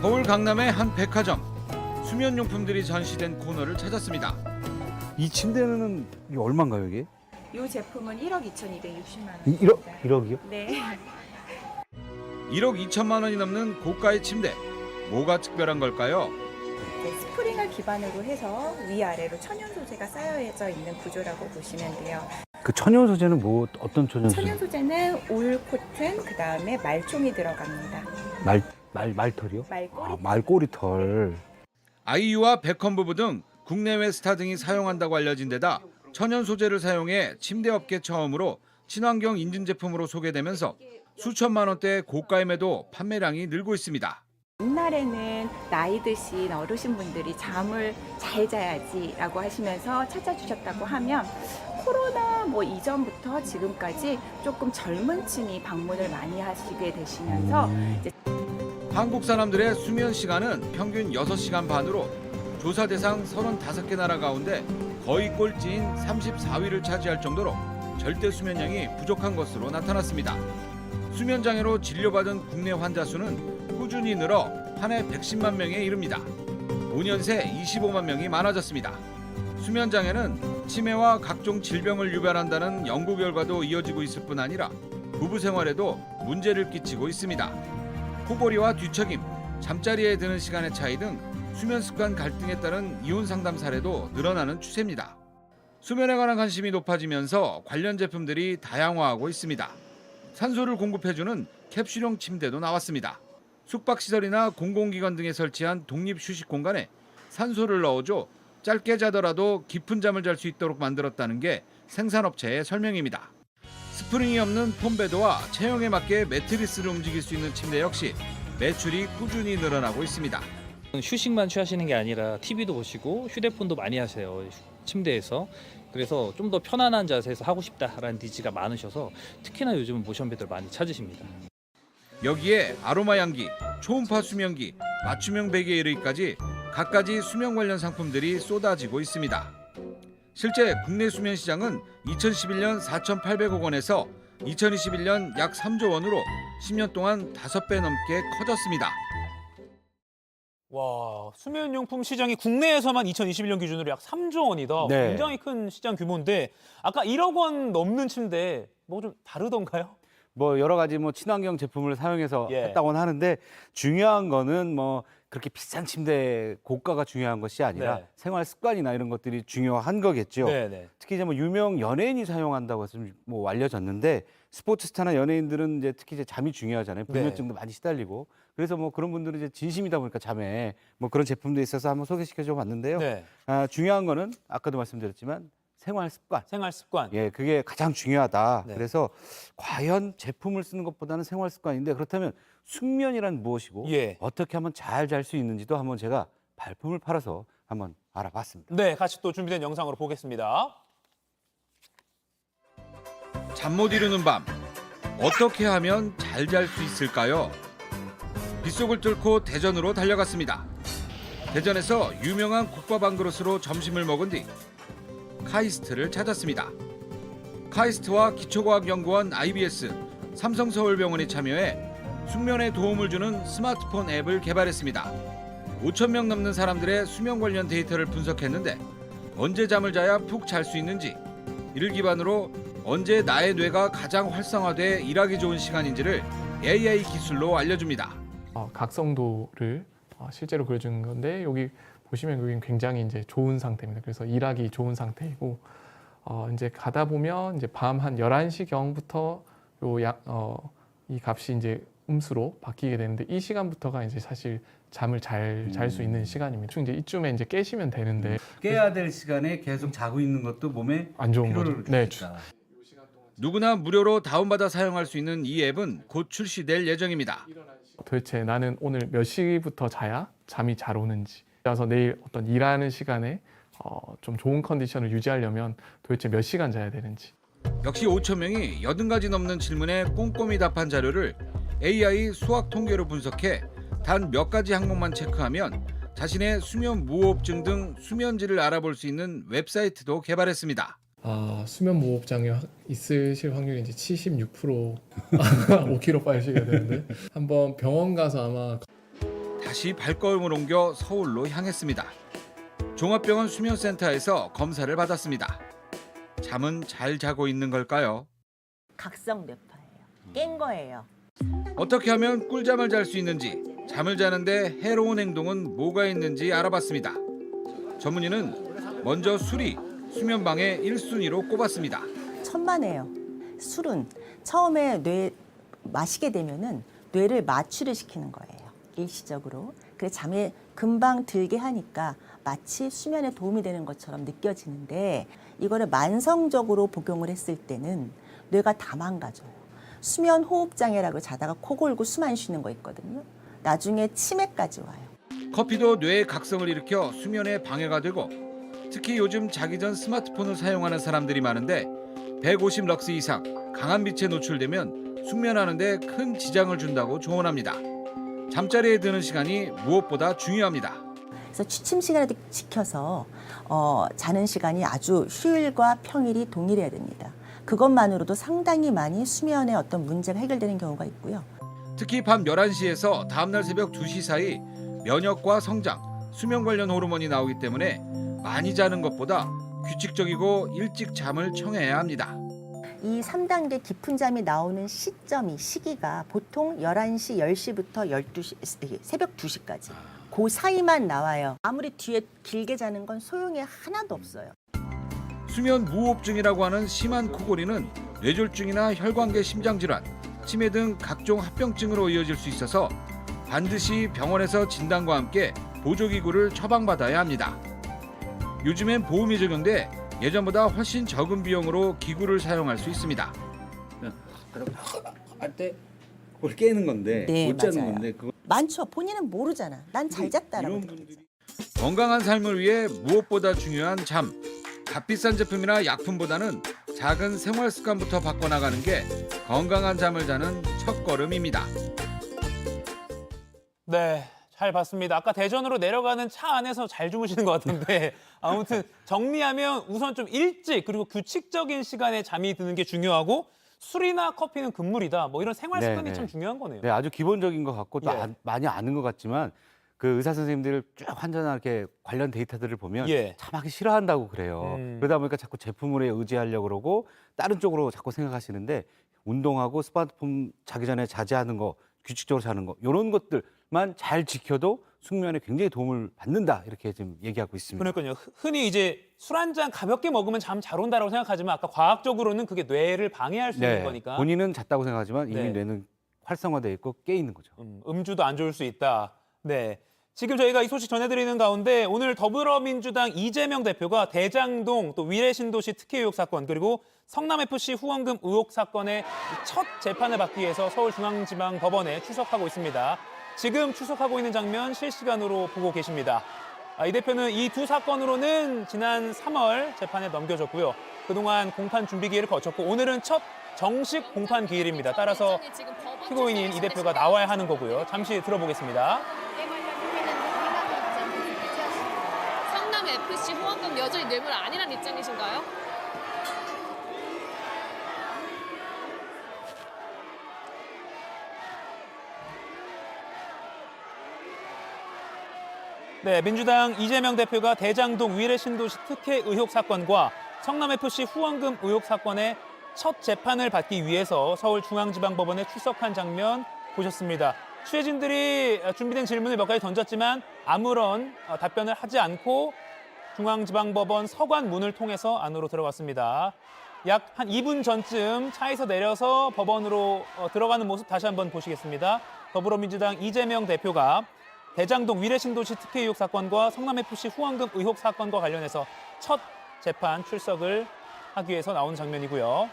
서울 강남의 한 백화점. 수면용품들이 전시된 코너를 찾았습니다. 이 침대는 이게 얼마인가요, 이게? 이 제품은 1억 2,260만 원. 1억이요? 네. 1억 2천만 원이 넘는 고가의 침대. 뭐가 특별한 걸까요? 스프링을 기반으로 해서 위아래로 천연 소재가 쌓여져 있는 구조라고 보시면 돼요. 그 천연 소재는 뭐 어떤 천연 소재? 천연 소재는 울 코튼, 그다음에 말총이 들어갑니다. 말털이요? 말꼬리. 아, 말꼬리털. 아이유와 베컨 부부 등 국내외 스타 등이 사용한다고 알려진 데다 천연 소재를 사용해 침대업계 처음으로 친환경 인증 제품으로 소개되면서 수천만 원대 고가임에도 판매량이 늘고 있습니다. 옛날에는 나이 드신 어르신분들이 잠을 잘 자야지라고 하시면서 찾아주셨다고 하면 코로나 뭐 이전부터 지금까지 조금 젊은 층이 방문을 많이 하시게 되시면서 이제 한국 사람들의 수면 시간은 평균 6시간 반으로 조사 대상 35개 나라 가운데 거의 꼴찌인 34위를 차지할 정도로 절대 수면량이 부족한 것으로 나타났습니다. 수면 장애로 진료받은 국내 환자 수는 꾸준히 늘어 한 해 110만 명에 이릅니다. 5년 새 25만 명이 많아졌습니다. 수면 장애는 치매와 각종 질병을 유발한다는 연구 결과도 이어지고 있을 뿐 아니라 부부 생활에도 문제를 끼치고 있습니다. 코골이와 뒤척임, 잠자리에 드는 시간의 차이 등 수면 습관 갈등에 따른 이혼 상담 사례도 늘어나는 추세입니다. 수면에 관한 관심이 높아지면서 관련 제품들이 다양화하고 있습니다. 산소를 공급해주는 캡슐형 침대도 나왔습니다. 숙박시설이나 공공기관 등에 설치한 독립 휴식 공간에 산소를 넣어줘 짧게 자더라도 깊은 잠을 잘 수 있도록 만들었다는 게 생산업체의 설명입니다. 스프링이 없는 폼베드와 체형에 맞게 매트리스를 움직일 수 있는 침대 역시 매출이 꾸준히 늘어나고 있습니다. 휴식만 취하시는 게 아니라 TV도 보시고 휴대폰도 많이 하세요. 침대에서. 그래서 좀 더 편안한 자세에서 하고 싶다라는 니즈가 많으셔서 특히나 요즘은 모션베드를 많이 찾으십니다. 여기에 아로마 향기, 초음파 수면기, 맞춤형 베개 이르기까지 갖가지 수면 관련 상품들이 쏟아지고 있습니다. 실제 국내 수면 시장은 2011년 4,800억 원에서 2021년 약 3조 원으로 10년 동안 5배 넘게 커졌습니다. 와, 수면용품 시장이 국내에서만 2021년 기준으로 약 3조 원이다. 네. 굉장히 큰 시장 규모인데 아까 1억 원 넘는 침대 뭐 좀 다르던가요? 뭐 여러 가지 뭐 친환경 제품을 사용해서 예. 했다고는 하는데 중요한 거는 뭐 그렇게 비싼 침대 고가가 중요한 것이 아니라 네. 생활 습관이나 이런 것들이 중요한 거겠죠. 네네. 특히 이제 뭐 유명 연예인이 사용한다고 해서 뭐 알려졌는데 스포츠 스타나 연예인들은 이제 특히 이제 잠이 중요하잖아요. 불면증도 많이 시달리고 그래서 뭐 그런 분들은 이제 진심이다 보니까 잠에 뭐 그런 제품도 있어서 한번 소개시켜줘 봤는데요. 네. 중요한 거는 아까도 말씀드렸지만 생활 습관. 생활 습관. 예, 그게 가장 중요하다. 네. 그래서 과연 제품을 쓰는 것보다는 생활 습관인데 그렇다면 숙면이란 무엇이고 예. 어떻게 하면 잘 잘 수 있는지도 한번 제가 발품을 팔아서 한번 알아봤습니다. 네, 같이 또 준비된 영상으로 보겠습니다. 잠 못 이루는 밤 어떻게 하면 잘 잘 수 있을까요? 빗속을 뚫고 대전으로 달려갔습니다. 대전에서 유명한 국밥 한 그릇으로 점심을 먹은 뒤 카이스트를 찾았습니다. 카이스트와 기초과학연구원 IBS, 삼성서울병원이 참여해 숙면에 도움을 주는 스마트폰 앱을 개발했습니다. 5천 명 넘는 사람들의 수면 관련 데이터를 분석했는데 언제 잠을 자야 푹 잘 수 있는지, 이를 기반으로 언제 나의 뇌가 가장 활성화돼 일하기 좋은 시간인지를 AI 기술로 알려줍니다. 각성도를 실제로 그려주는 건데 여기 보시면 여기는 굉장히 이제 좋은 상태입니다. 그래서 일하기 좋은 상태이고 이제 가다 보면 이제 밤 한 11시 경부터 이 값이 이제 음수로 바뀌게 되는데 이 시간부터가 이제 사실 잠을 잘 잘 수 있는 시간입니다. 이제 이쯤에 이제 깨시면 되는데 깨야 될 시간에 계속 자고 있는 것도 몸에 안 좋은 거죠. 네. 누구나 무료로 다운받아 사용할 수 있는 이 앱은 곧 출시될 예정입니다. 도대체 나는 오늘 몇 시부터 자야 잠이 잘 오는지, 그래서 내일 어떤 일하는 시간에 좀 좋은 컨디션을 유지하려면 도대체 몇 시간 자야 되는지. 역시 5천 명이 80가지 넘는 질문에 꼼꼼히 답한 자료를 AI 수학 통계로 분석해 단 몇 가지 항목만 체크하면 자신의 수면 무호흡증 등 수면질을 알아볼 수 있는 웹사이트도 개발했습니다. 수면 무호흡장애 있으실 확률이 이제 76% 5kg 빠지시게 되는데 한번 병원 가서 아마 다시 발걸음을 옮겨 서울로 향했습니다. 종합병원 수면센터에서 검사를 받았습니다. 잠은 잘 자고 있는 걸까요? 각성 뇌파예요. 깬 거예요. 어떻게 하면 꿀잠을 잘 수 있는지, 잠을 자는데 해로운 행동은 뭐가 있는지 알아봤습니다. 전문의는 먼저 술이 수면방해 1순위로 꼽았습니다. 천만에요. 술은 처음에 마시게 되면은 뇌를 마취를 시키는 거예요. 일시적으로. 그래서 잠에 금방 들게 하니까 마치 수면에 도움이 되는 것처럼 느껴지는데 이거를 만성적으로 복용을 했을 때는 뇌가 다 망가져요. 수면 호흡 장애라고 자다가 코 골고 숨 안 쉬는 거 있거든요. 나중에 치매까지 와요. 커피도 뇌의 각성을 일으켜 수면에 방해가 되고 특히 요즘 자기 전 스마트폰을 사용하는 사람들이 많은데 150 럭스 이상 강한 빛에 노출되면 숙면하는 데 큰 지장을 준다고 조언합니다. 잠자리에 드는 시간이 무엇보다 중요합니다. 그래서 취침 시간을 지켜서 자는 시간이 아주 휴일과 평일이 동일해야 됩니다. 그것만으로도 상당히 많이 수면에 어떤 문제가 해결되는 경우가 있고요. 특히 밤 11시에서 다음날 새벽 2시 사이 면역과 성장, 수면 관련 호르몬이 나오기 때문에 많이 자는 것보다 규칙적이고 일찍 잠을 청해야 합니다. 이 3단계 깊은 잠이 나오는 시기가 보통 11시, 10시부터 12시, 새벽 2시까지. 그 사이만 나와요. 아무리 뒤에 길게 자는 건 소용이 하나도 없어요. 수면 무호흡증이라고 하는 심한 코골이는 뇌졸중이나 혈관계 심장질환, 치매 등 각종 합병증으로 이어질 수 있어서 반드시 병원에서 진단과 함께 보조기구를 처방받아야 합니다. 요즘엔 보험이 적용돼 예전보다 훨씬 적은 비용으로 기구를 사용할 수 있습니다. 할 때 그걸 깨는 건데 네, 못 자는 맞아요. 건데 그거 많죠. 본인은 모르잖아. 난 잘 잤다라고. 건강한 삶을 위해 무엇보다 중요한 잠. 값비싼 제품이나 약품보다는 작은 생활 습관부터 바꿔나가는 게 건강한 잠을 자는 첫걸음입니다. 네, 잘 봤습니다. 아까 대전으로 내려가는 차 안에서 잘 주무시는 것 같은데 아무튼 정리하면 우선 좀 일찍 그리고 규칙적인 시간에 잠이 드는 게 중요하고 술이나 커피는 금물이다. 뭐 이런 생활 습관이 참 중요한 거네요. 네, 아주 기본적인 것 같고 또 예. 많이 아는 것 같지만 그 의사 선생님들 쭉 환자나 이렇게 관련 데이터들을 보면 예. 참 하기 싫어한다고 그래요. 그러다 보니까 자꾸 제품을 의지하려고 그러고 다른 쪽으로 자꾸 생각하시는데 운동하고 스마트폰 자기 전에 자제하는 거, 규칙적으로 자는 거 이런 것들만 잘 지켜도 숙면에 굉장히 도움을 받는다 이렇게 지금 얘기하고 있습니다. 그러니까요. 흔히 이제 술 한 잔 가볍게 먹으면 잠 잘 온다라고 생각하지만 아까 과학적으로는 그게 뇌를 방해할 수 있는 거니까. 본인은 잤다고 생각하지만 이미 네. 뇌는 활성화돼 있고 깨 있는 거죠. 음주도 안 좋을 수 있다. 네. 지금 저희가 이 소식 전해드리는 가운데 오늘 더불어민주당 이재명 대표가 대장동 또 위례신도시 특혜 의혹 사건 그리고 성남FC 후원금 의혹 사건의 첫 재판을 받기 위해서 서울중앙지방법원에 출석하고 있습니다. 지금 출석하고 있는 장면 실시간으로 보고 계십니다. 이 대표는 이 두 사건으로는 지난 3월 재판에 넘겨졌고요. 그동안 공판 준비 기일을 거쳤고 오늘은 첫 정식 공판 기일입니다. 따라서 피고인인 이 대표가 나와야 하는 거고요. 잠시 들어보겠습니다. 성남FC 후원금 여전히 뇌물 아니란 입장이신가요? 네, 민주당 이재명 대표가 대장동 위례신도시 특혜 의혹 사건과 성남FC 후원금 의혹 사건의 첫 재판을 받기 위해서 서울중앙지방법원에 출석한 장면 보셨습니다. 취재진들이 준비된 질문을 몇 가지 던졌지만 아무런 답변을 하지 않고 중앙지방법원 서관 문을 통해서 안으로 들어갔습니다. 약 한 2분 전쯤 차에서 내려서 법원으로 들어가는 모습 다시 한번 보시겠습니다. 더불어민주당 이재명 대표가 대장동 위례신도시 특혜 의혹 사건과 성남FC 후원금 의혹 사건과 관련해서 첫 재판 출석을 하기 위해서 나온 장면이고요.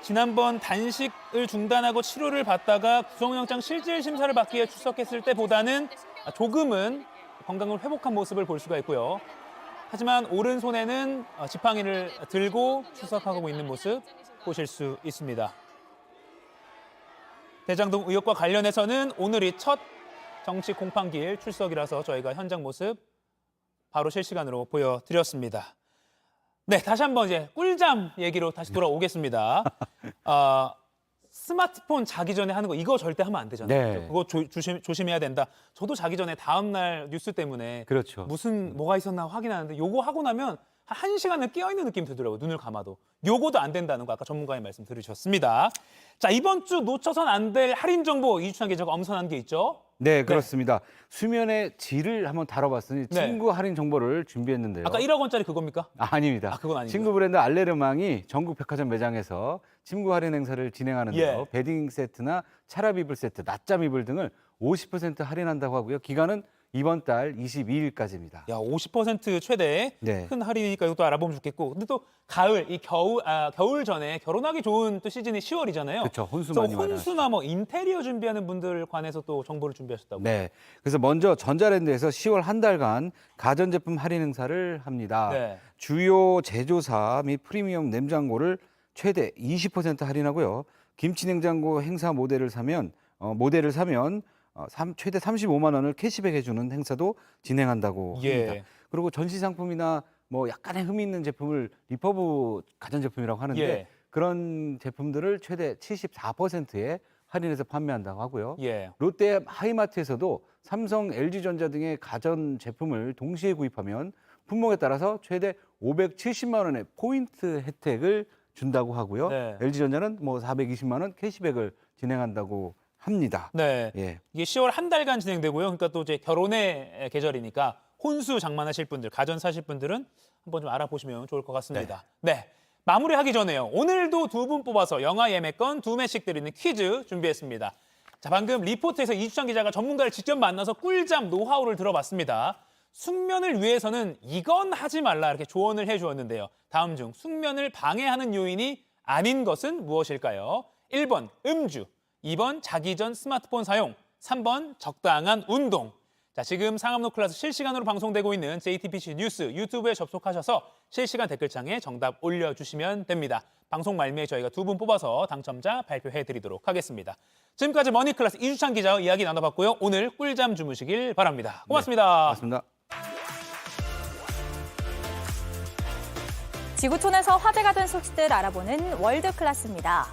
지난번 단식을 중단하고 치료를 받다가 구속영장 실질 심사를 받기 위해 출석했을 때보다는 조금은 건강을 회복한 모습을 볼 수가 있고요. 하지만 오른손에는 지팡이를 들고 출석하고 있는 모습 보실 수 있습니다. 대장동 의혹과 관련해서는 오늘이 첫 정식 공판기일 출석이라서 저희가 현장 모습 바로 실시간으로 보여드렸습니다. 네, 다시 한번 이제 꿀잠 얘기로 다시 돌아오겠습니다. 스마트폰 자기 전에 하는 거 이거 절대 하면 안 되잖아요. 네. 그거 조심해야 된다. 저도 자기 전에 다음 날 뉴스 때문에 그렇죠. 뭐가 있었나 확인하는데 요거 하고 나면 한 1시간을 깨어있는 느낌이 들더라고요. 눈을 감아도. 요거도 안 된다는 거 아까 전문가의 말씀 들으셨습니다. 자, 이번 주 놓쳐선 안 될 할인 정보 이주찬 기자가 엄선한 게 있죠? 네, 그렇습니다. 수면의 질을 한번 다뤄봤으니 친구 할인 정보를 준비했는데요. 아까 1억 원짜리 그겁니까? 아닙니다. 그건 아니고요. 친구 브랜드 알레르망이 전국 백화점 매장에서 친구 할인 행사를 진행하는데요. 베딩 세트나 차랍 이불 세트, 낮잠 이불 등을 50% 할인한다고 하고요. 기간은 이번 달 22일까지입니다. 야, 50% 최대 큰 할인이니까 이것도 알아보면 좋겠고. 근데 또 가을, 겨울 전에 결혼하기 좋은 또 시즌이 10월이잖아요. 그렇죠. 혼수 많이 혼수나 뭐 인테리어 준비하는 분들 관해서 또 정보를 준비하셨다고요? 네. 그래서 먼저 전자랜드에서 10월 한 달간 가전제품 할인 행사를 합니다. 네. 주요 제조사 및 프리미엄 냉장고를 최대 20% 할인하고요. 김치냉장고 행사 모델을 사면 최대 35만 원을 캐시백 해주는 행사도 진행한다고 합니다. 그리고 전시 상품이나 뭐 약간의 흠이 있는 제품을 리퍼브 가전제품이라고 하는데 그런 제품들을 최대 74%에 할인해서 판매한다고 하고요. 롯데 하이마트에서도 삼성, LG전자 등의 가전 제품을 동시에 구입하면 품목에 따라서 최대 570만 원의 포인트 혜택을 준다고 하고요. LG전자는 뭐 420만 원 캐시백을 진행한다고 합니다. 네. 이게 10월 한 달간 진행되고요. 그러니까 또 이제 결혼의 계절이니까 혼수 장만하실 분들, 가전 사실 분들은 한번 좀 알아보시면 좋을 것 같습니다. 네. 마무리하기 전에요. 오늘도 두 분 뽑아서 영화 예매권 2매씩 드리는 퀴즈 준비했습니다. 자, 방금 리포트에서 이주찬 기자가 전문가를 직접 만나서 꿀잠 노하우를 들어봤습니다. 숙면을 위해서는 이건 하지 말라 이렇게 조언을 해주었는데요. 다음 중 숙면을 방해하는 요인이 아닌 것은 무엇일까요? 1번 음주, 2번 자기 전 스마트폰 사용, 3번 적당한 운동. 자, 지금 상암노 클래스 실시간으로 방송되고 있는 JTBC 뉴스 유튜브에 접속하셔서 실시간 댓글창에 정답 올려주시면 됩니다. 방송 말미에 저희가 두 분 뽑아서 당첨자 발표해드리도록 하겠습니다. 지금까지 머니클래스 이주찬 기자와 이야기 나눠봤고요. 오늘 꿀잠 주무시길 바랍니다. 고맙습니다. 고맙습니다. 지구촌에서 화제가 된 소식들 알아보는 월드클래스입니다.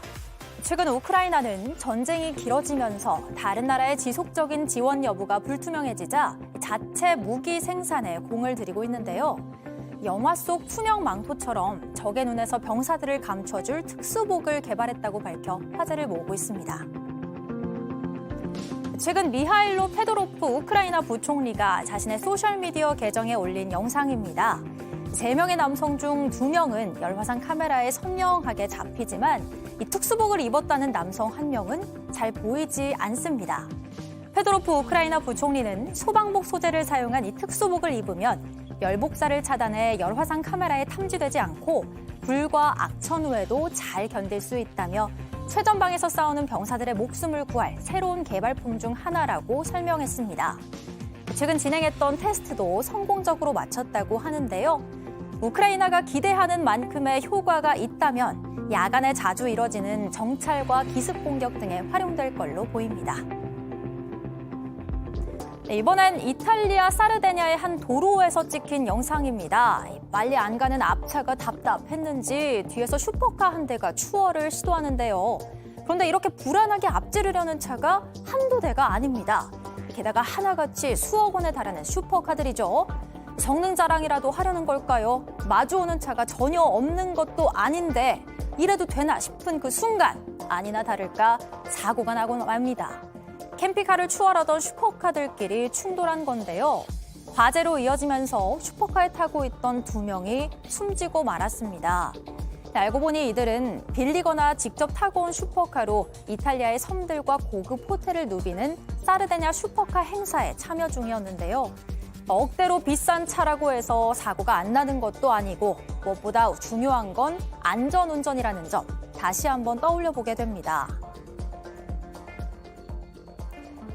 최근 우크라이나는 전쟁이 길어지면서 다른 나라의 지속적인 지원 여부가 불투명해지자 자체 무기 생산에 공을 들이고 있는데요. 영화 속 투명 망토처럼 적의 눈에서 병사들을 감춰줄 특수복을 개발했다고 밝혀 화제를 모으고 있습니다. 최근 미하일로 페도로프 우크라이나 부총리가 자신의 소셜미디어 계정에 올린 영상입니다. 3명의 남성 중 2명은 열화상 카메라에 선명하게 잡히지만 이 특수복을 입었다는 남성 1명은 잘 보이지 않습니다. 페도로프 우크라이나 부총리는 소방복 소재를 사용한 이 특수복을 입으면 열복사를 차단해 열화상 카메라에 탐지되지 않고 불과 악천 후에도 잘 견딜 수 있다며 최전방에서 싸우는 병사들의 목숨을 구할 새로운 개발품 중 하나라고 설명했습니다. 최근 진행했던 테스트도 성공적으로 마쳤다고 하는데요. 우크라이나가 기대하는 만큼의 효과가 있다면 야간에 자주 이뤄지는 정찰과 기습 공격 등에 활용될 걸로 보입니다. 이번엔 이탈리아 사르데냐의 한 도로에서 찍힌 영상입니다. 빨리 안 가는 앞차가 답답했는지 뒤에서 슈퍼카 한 대가 추월을 시도하는데요. 그런데 이렇게 불안하게 앞지르려는 차가 한두 대가 아닙니다. 게다가 하나같이 수억 원에 달하는 슈퍼카들이죠. 성능 자랑이라도 하려는 걸까요? 마주오는 차가 전혀 없는 것도 아닌데 이래도 되나 싶은 그 순간 아니나 다를까 사고가 나고 맙니다. 캠핑카를 추월하던 슈퍼카들끼리 충돌한 건데요. 화재로 이어지면서 슈퍼카에 타고 있던 2명이 숨지고 말았습니다. 알고 보니 이들은 빌리거나 직접 타고 온 슈퍼카로 이탈리아의 섬들과 고급 호텔을 누비는 사르데냐 슈퍼카 행사에 참여 중이었는데요. 억대로 비싼 차라고 해서 사고가 안 나는 것도 아니고 무엇보다 중요한 건 안전운전이라는 점 다시 한번 떠올려 보게 됩니다.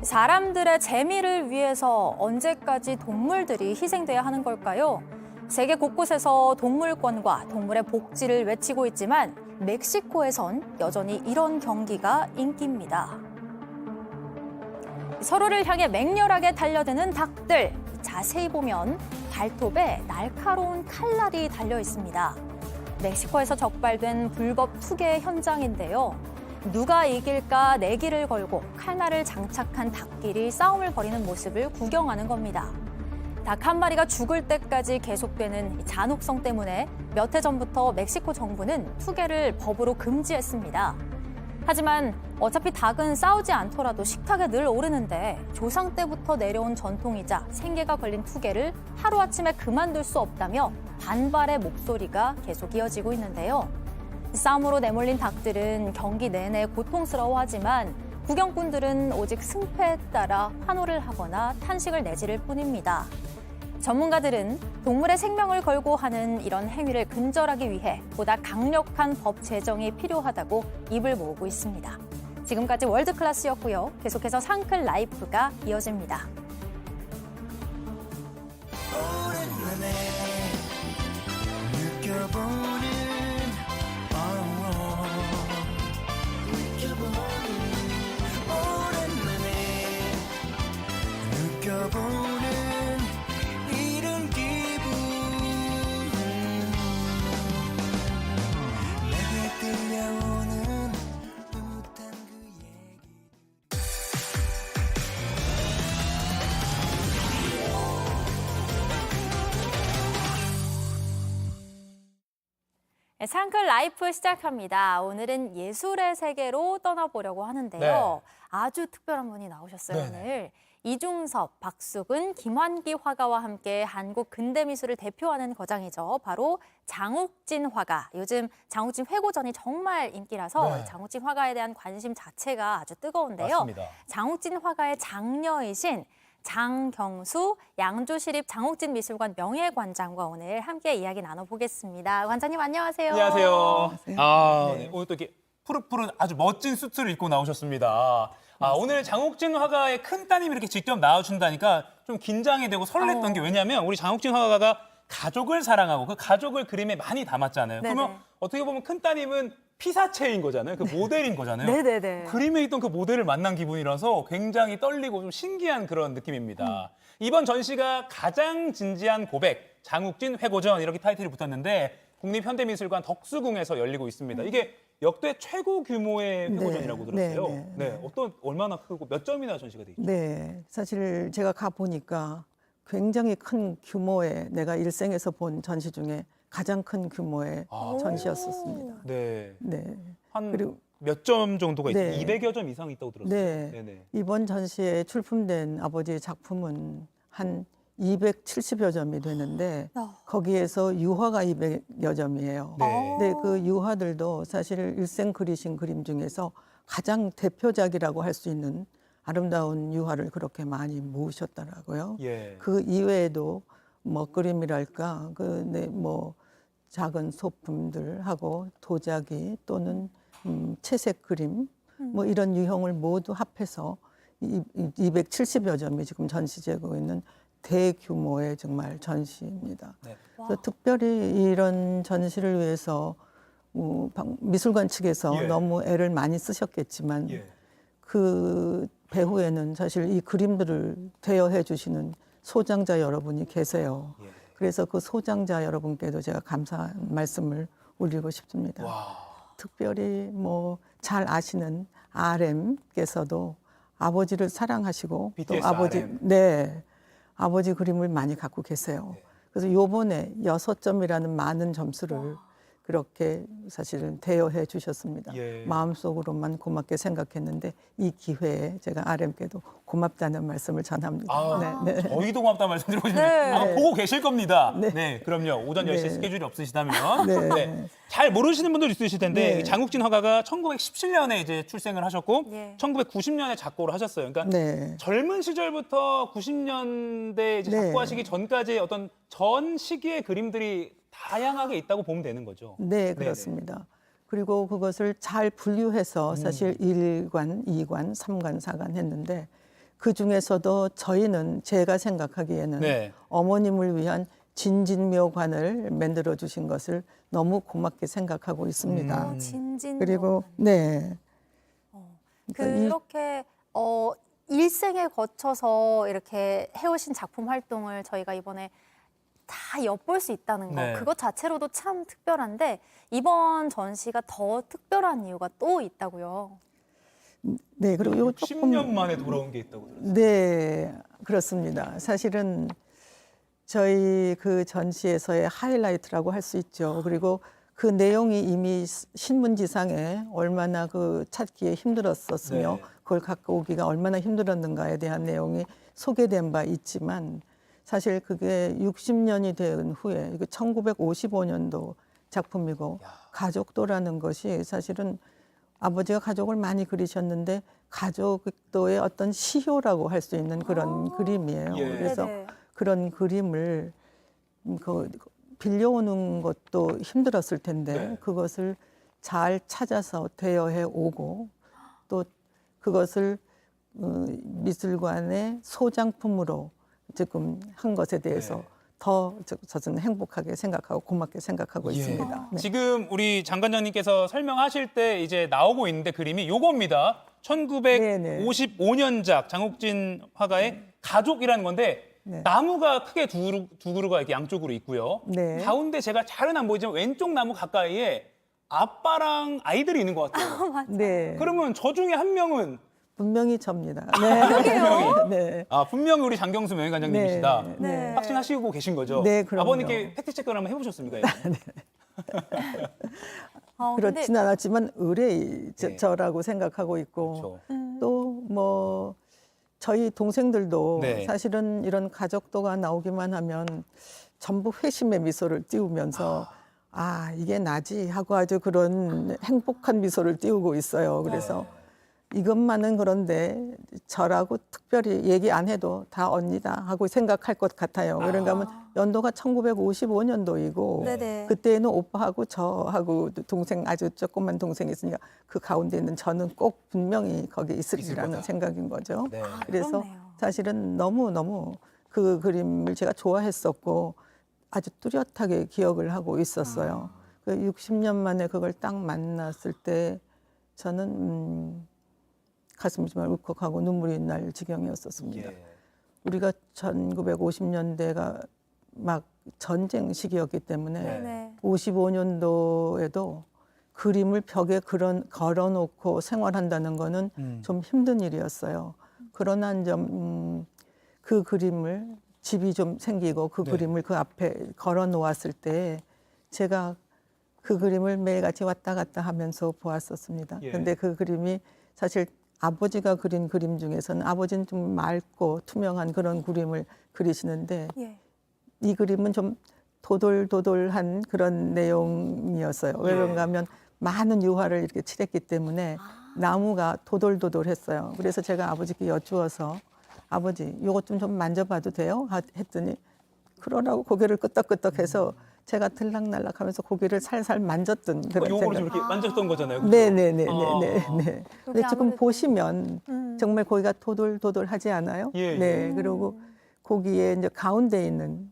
사람들의 재미를 위해서 언제까지 동물들이 희생돼야 하는 걸까요? 세계 곳곳에서 동물권과 동물의 복지를 외치고 있지만 멕시코에선 여전히 이런 경기가 인기입니다. 서로를 향해 맹렬하게 달려드는 닭들. 자세히 보면 발톱에 날카로운 칼날이 달려 있습니다. 멕시코에서 적발된 불법 투개 현장인데요. 누가 이길까 내기를 걸고 칼날을 장착한 닭끼리 싸움을 벌이는 모습을 구경하는 겁니다. 닭 한 마리가 죽을 때까지 계속되는 잔혹성 때문에 몇 해 전부터 멕시코 정부는 투개를 법으로 금지했습니다. 하지만 어차피 닭은 싸우지 않더라도 식탁에 늘 오르는데 조상 때부터 내려온 전통이자 생계가 걸린 투개를 하루아침에 그만둘 수 없다며 반발의 목소리가 계속 이어지고 있는데요. 싸움으로 내몰린 닭들은 경기 내내 고통스러워하지만 구경꾼들은 오직 승패에 따라 환호를 하거나 탄식을 내지를 뿐입니다. 전문가들은 동물의 생명을 걸고 하는 이런 행위를 근절하기 위해 보다 강력한 법 제정이 필요하다고 입을 모으고 있습니다. 지금까지 월드클래스였고요. 계속해서 상클 라이프가 이어집니다. 오랜만에 느껴보는 이런 기분 내게 들려오는 풋한 그 얘기 상클 라이프 시작합니다. 오늘은 예술의 세계로 떠나보려고 하는데요. 네. 아주 특별한 분이 나오셨어요, 네네. 오늘. 이중섭, 박수근, 김환기 화가와 함께 한국 근대미술을 대표하는 거장이죠. 바로 장욱진 화가. 요즘 장욱진 회고전이 정말 인기라서 네. 장욱진 화가에 대한 관심 자체가 아주 뜨거운데요. 맞습니다. 장욱진 화가의 장녀이신 장경수 양주시립 장욱진 미술관 명예관장과 오늘 함께 이야기 나눠보겠습니다. 관장님 안녕하세요. 안녕하세요. 네, 오늘 또 이렇게 푸릇푸릇 아주 멋진 수트를 입고 나오셨습니다. 오늘 장욱진 화가의 큰 따님이 이렇게 직접 나와준다니까 좀 긴장이 되고 설렜던 게 왜냐하면 우리 장욱진 화가가 가족을 사랑하고 그 가족을 그림에 많이 담았잖아요. 네네. 그러면 어떻게 보면 큰 따님은 피사체인 거잖아요. 그 모델인 거잖아요. 네네네. 그림에 있던 그 모델을 만난 기분이라서 굉장히 떨리고 좀 신기한 그런 느낌입니다. 이번 전시가 가장 진지한 고백, 장욱진 회고전 이렇게 타이틀이 붙었는데 국립현대미술관 덕수궁에서 열리고 있습니다. 이게 역대 최고 규모의 회고전이라고 들었어요. 네, 얼마나 크고 몇 점이나 전시가 돼 있죠? 네, 사실 제가 가 보니까 굉장히 큰 규모의 내가 일생에서 본 전시 중에 가장 큰 규모의 전시였었습니다. 네. 네. 한 그리고 몇 점 정도가 있어요? 네. 200여 점 이상 있다고 들었어요. 네. 네네. 이번 전시에 출품된 아버지의 작품은 한 270여 점이 되는데 거기에서 유화가 200여 점이에요. 네. 근데 그 유화들도 사실 일생 그리신 그림 중에서 가장 대표작이라고 할 수 있는 아름다운 유화를 그렇게 많이 모으셨더라고요. 예. 그 이외에도 먹그림이랄까 뭐 작은 소품들하고 도자기 또는 채색 그림 뭐 이런 유형을 모두 합해서 270여 점이 지금 전시되고 있는 대규모의 정말 전시입니다. 네. 그래서 특별히 이런 전시를 위해서 미술관 측에서 예. 너무 애를 많이 쓰셨겠지만 예. 그 배후에는 사실 이 그림들을 대여해 주시는 소장자 여러분이 계세요. 예. 그래서 그 소장자 여러분께도 제가 감사한 말씀을 올리고 싶습니다. 특별히 뭐 잘 아시는 RM께서도 아버지를 사랑하시고 또 BTS 아버지 RM. 네 아버지 그림을 많이 갖고 계세요. 그래서 요번에 6점이라는 많은 점수를 그렇게 사실은 대여해 주셨습니다. 예. 마음속으로만 고맙게 생각했는데 이 기회에 제가 RM께도 고맙다는 말씀을 전합니다. 저희도 고맙다는 말씀 드리고 싶은데 네. 아마 보고 계실 겁니다. 네. 네, 그럼요. 오전 10시 네. 스케줄이 없으시다면. 네. 네. 잘 모르시는 분들 있으실 텐데 네. 장욱진 화가가 1917년에 이제 출생을 하셨고 네. 1990년에 작고를 하셨어요. 그러니까 네. 젊은 시절부터 90년대 이제 네. 작고하시기 전까지 어떤 전 시기의 그림들이 다양하게 있다고 보면 되는 거죠. 네, 그렇습니다. 그리고 그것을 잘 분류해서 사실 1관, 2관, 3관, 4관 했는데 그 중에서도 저희는 제가 생각하기에는 네. 어머님을 위한 진진묘관을 만들어 주신 것을 너무 고맙게 생각하고 있습니다. 진진묘관. 그리고 네. 그러니까 그렇게 일생에 거쳐서 이렇게 해오신 작품 활동을 저희가 이번에 다 엿볼 수 있다는 거 네. 그것 자체로도 참 특별한데 이번 전시가 더 특별한 이유가 또 있다고요. 네, 그리고 요 조금 10년 만에 돌아온 게 있다고 들었어요. 네, 그렇습니다. 사실은 저희 그 전시에서의 하이라이트라고 할 수 있죠. 그리고 그 내용이 이미 신문지상에 얼마나 그 찾기에 힘들었었으며 네. 그걸 갖고 오기가 얼마나 힘들었는가에 대한 내용이 소개된 바 있지만 사실 그게 60년이 된 후에 1955년도 작품이고 가족도라는 것이 사실은 아버지가 가족을 많이 그리셨는데 가족도의 어떤 시효라고 할 수 있는 그런 그림이에요. 예. 그래서 네네. 그런 그림을 빌려오는 것도 힘들었을 텐데 네. 그것을 잘 찾아서 대여해 오고 또 그것을 미술관의 소장품으로 지금 한 것에 대해서 네. 더 저는 행복하게 생각하고 고맙게 생각하고 있습니다. 네. 지금 우리 장관장님께서 설명하실 때 이제 나오고 있는데 그림이 요겁니다. 1955년작 장욱진 화가의 가족이라는 건데 네. 나무가 크게 두 그루가 이렇게 양쪽으로 있고요. 네. 가운데 제가 잘은 안 보이지만 왼쪽 나무 가까이에 아빠랑 아이들이 있는 것 같아요. 네. 그러면 저 중에 한 명은 분명히 접니다. 네. 분명히. 네. 분명히 우리 장경수 명예관장님이시다. 네. 네. 확신하시고 계신 거죠? 네, 그럼요. 아버님께 팩트 체크를 한번 해보셨습니까? 그렇진 않았지만 의뢰 저라고 생각하고 있고 또 뭐 저희 동생들도 네. 사실은 이런 가족도가 나오기만 하면 전부 회심의 미소를 띄우면서 이게 나지 하고 아주 그런 행복한 미소를 띄우고 있어요. 그래서 이것만은 그런데 저라고 특별히 얘기 안 해도 다 언니다 하고 생각할 것 같아요. 그런가 하면 연도가 1955년도이고 네네. 그때는 오빠하고 저하고 동생 아주 조그만 동생이 있으니까 그 가운데 있는 저는 꼭 분명히 거기 있으리라는 생각인 거죠. 네. 그래서 사실은 너무너무 그 그림을 제가 좋아했었고 아주 뚜렷하게 기억을 하고 있었어요. 그 60년 만에 그걸 딱 만났을 때 저는 가슴이 정말 울컥하고 눈물이 날 지경이었었습니다. 우리가 1950년대가 막 전쟁 시기였기 때문에 네. 55년도에도 그림을 벽에 걸어놓고 생활한다는 거는 좀 힘든 일이었어요. 그러나 그 그림을 집이 좀 생기고 그 네. 그림을 그 앞에 걸어 놓았을 때 제가 그 그림을 매일같이 왔다 갔다 하면서 보았었습니다. 예. 근데 그 그림이 사실 아버지가 그린 그림 중에서는 아버지는 좀 맑고 투명한 그런 그림을 그리시는데 예. 이 그림은 좀 도돌도돌한 그런 내용이었어요. 왜 예. 그런가 하면 많은 유화를 이렇게 칠했기 때문에 나무가 도돌도돌했어요. 그래서 제가 아버지께 여쭈어서 아버지 이것 좀 만져봐도 돼요? 했더니 그러라고 고개를 끄덕끄덕해서 제가 들락날락하면서 고개를 살살 만졌던 그런 요거를 좀 생각. 이렇게 만졌던 거잖아요. 그죠? 네네네네네. 근데 지금 아무래도- 보시면 정말 고기가 도돌도돌하지 않아요? 예, 네. 그리고 고기에 이제 가운데 있는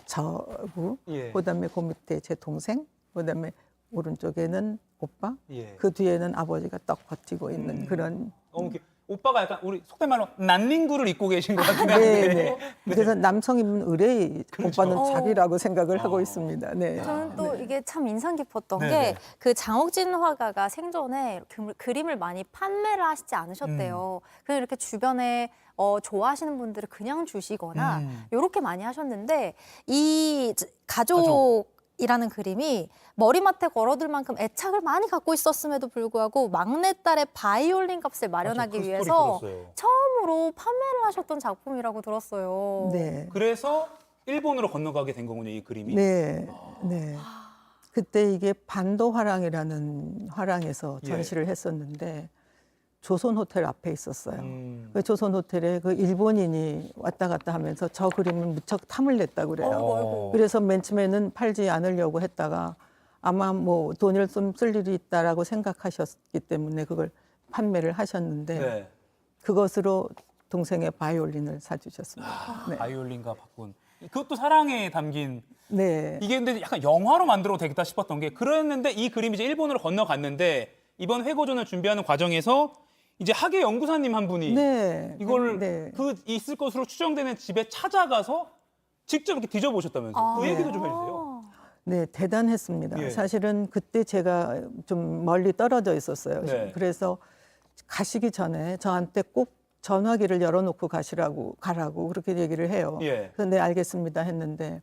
저구, 예. 그다음에 그 밑에 제 동생, 그다음에 오른쪽에는 오빠, 예. 그 뒤에는 아버지가 떡 버티고 있는 그런. 이렇게 오빠가 약간 우리 속된 말로 난닝구를 입고 계신 것 같은데. 네. 그래서 남성 입는 의뢰 오빠는 자기라고 생각을 하고 있습니다. 네. 저는 또 이게 참 인상 깊었던 네, 게 네. 그 장옥진 화가가 생전에 그림을 많이 판매를 하시지 않으셨대요. 그냥 이렇게 주변에 좋아하시는 분들을 그냥 주시거나 이렇게 많이 하셨는데 이 가족이라는 그림이 머리맡에 걸어둘 만큼 애착을 많이 갖고 있었음에도 불구하고 막내딸의 바이올린 값을 마련하기 그 스토리 위해서 들었어요. 처음으로 판매를 하셨던 작품이라고 들었어요. 네. 그래서 일본으로 건너가게 된 거군요, 이 그림이. 네, 네. 그때 이게 반도 화랑이라는 화랑에서 예. 전시를 했었는데 조선 호텔 앞에 있었어요. 음. 그 조선 호텔에 그 일본인이 왔다 갔다 하면서 저 그림을 무척 탐을 냈다고 그래요. 아이고. 그래서 맨 처음에는 팔지 않으려고 했다가 아마 뭐 돈을 좀 쓸 일이 있다라고 생각하셨기 때문에 그걸 판매를 하셨는데 네. 그것으로 동생의 바이올린을 사주셨습니다. 네. 바이올린과 바꾼. 그것도 사랑에 담긴. 네. 이게 근데 약간 영화로 만들어도 되겠다 싶었던 게 그랬는데 이 그림이 이제 일본으로 건너갔는데 이번 회고전을 준비하는 과정에서 이제 학예 연구사님 한 분이 네. 이걸 네. 그 있을 것으로 추정되는 집에 찾아가서 직접 이렇게 뒤져보셨다면서요. 그 네. 얘기도 좀 해주세요. 네, 대단했습니다. 예. 사실은 그때 제가 좀 멀리 떨어져 있었어요. 네. 그래서 가시기 전에 저한테 꼭 전화기를 열어놓고 가라고 그렇게 얘기를 해요. 예. 그래서 네, 알겠습니다 했는데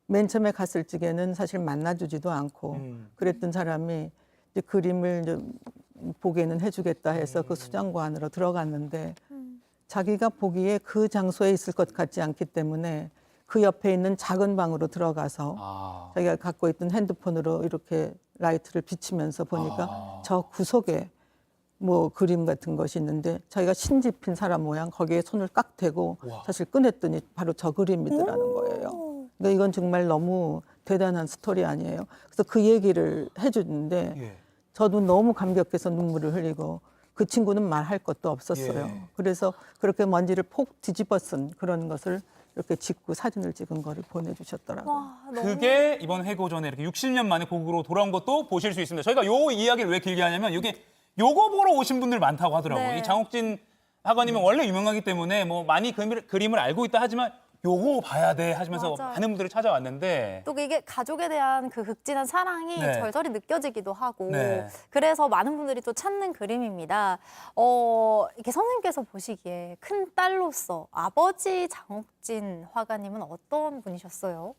맨 처음에 갔을 적에는 사실 만나주지도 않고 그랬던 사람이 이제 그림을 좀 보게는 해주겠다 해서 그 수장고 안으로 들어갔는데 자기가 보기에 그 장소에 있을 것 같지 않기 때문에 그 옆에 있는 작은 방으로 들어가서 자기가 갖고 있던 핸드폰으로 이렇게 라이트를 비치면서 보니까 저 구석에 뭐 그림 같은 것이 있는데 자기가 신집힌 사람 모양 거기에 손을 깍 대고 사실 꺼냈더니 바로 저 그림이더라는 거예요. 근데 이건 정말 너무 대단한 스토리 아니에요. 그래서 그 얘기를 해주는데 저도 너무 감격해서 눈물을 흘리고 그 친구는 말할 것도 없었어요. 예. 그래서 그렇게 먼지를 폭 뒤집어 쓴 그런 것을 이렇게 찍고 사진을 찍은 거를 보내주셨더라고요. 그게 이번 회고전에 이렇게 60년 만에 곡으로 돌아온 것도 보실 수 있습니다. 저희가 요 이야기를 왜 길게 하냐면 이게 요거 보러 오신 분들 많다고 하더라고요. 네. 이 장옥진 화가님은 원래 유명하기 때문에 뭐 많이 그림을 알고 있다 하지만 요거 봐야 돼 하시면서 맞아요. 많은 분들이 찾아왔는데 또 이게 가족에 대한 그 극진한 사랑이 네. 절절히 느껴지기도 하고 네. 그래서 많은 분들이 또 찾는 그림입니다. 이렇게 선생님께서 보시기에 큰 딸로서 아버지 장옥진 화가님은 어떤 분이셨어요?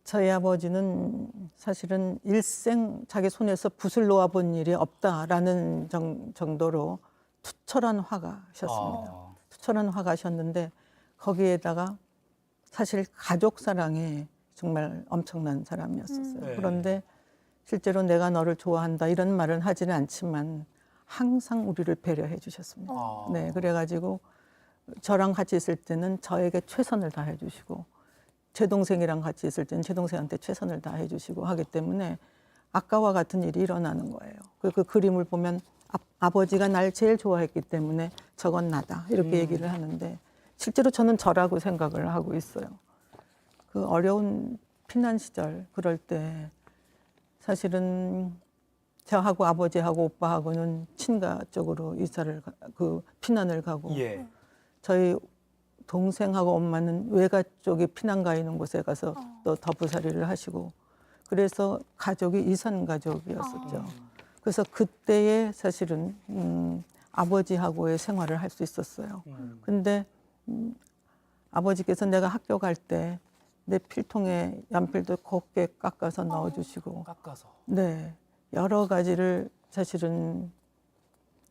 저희 아버지는 사실은 일생 자기 손에서 붓을 놓아본 일이 없다라는 정도로 투철한 화가셨습니다. 투철한 화가셨는데 거기에다가 사실 가족 사랑에 정말 엄청난 사람이었었어요. 네. 그런데 실제로 내가 너를 좋아한다 이런 말은 하지는 않지만 항상 우리를 배려해 주셨습니다. 네, 그래가지고 저랑 같이 있을 때는 저에게 최선을 다해 주시고 제 동생이랑 같이 있을 때는 제 동생한테 최선을 다해 주시고 하기 때문에 아까와 같은 일이 일어나는 거예요. 그 그림을 보면 아버지가 날 제일 좋아했기 때문에 저건 나다 이렇게 얘기를 하는데 실제로 저는 저라고 생각을 하고 있어요. 그 어려운 피난 시절 그럴 때 사실은 저하고 아버지하고 오빠하고는 친가 쪽으로 피난을 가고 예. 저희 동생하고 엄마는 외가 쪽에 피난 가 있는 곳에 가서 또 더부살이를 하시고 그래서 가족이 이산 가족이었었죠. 그래서 그때에 사실은 아버지하고의 생활을 할 수 있었어요. 근데 아버지께서 내가 학교 갈 때 내 필통에 연필도 곱게 깎아서 넣어주시고 네, 여러 가지를 사실은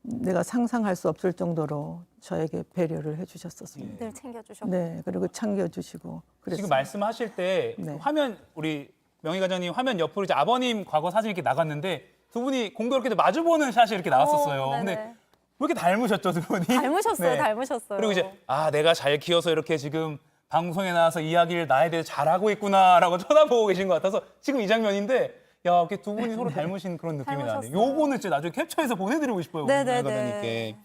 내가 상상할 수 없을 정도로 저에게 배려를 해주셨었습니다. 늘 챙겨주셨고. 네, 그리고 챙겨주시고 그랬어요. 지금 말씀하실 때 네. 화면 우리 명희 과장님 화면 옆으로 이제 아버님 과거 사진 이렇게 나갔는데 두 분이 공교롭게도 마주보는 샷이 이렇게 나왔었어요. 네네. 근데 왜 이렇게 닮으셨죠, 두 분이? 닮으셨어요, 네. 닮으셨어요. 그리고 이제 내가 잘 키워서 이렇게 지금 방송에 나와서 이야기를 나에 대해 잘하고 있구나라고 쳐다보고 계신 것 같아서 지금 이 장면인데 야, 이렇게 두 분이 서로 닮으신 그런 느낌이 나네요. 요거는 진짜 나중에 캡처해서 보내드리고 싶어요. 우리 명희 과장님께.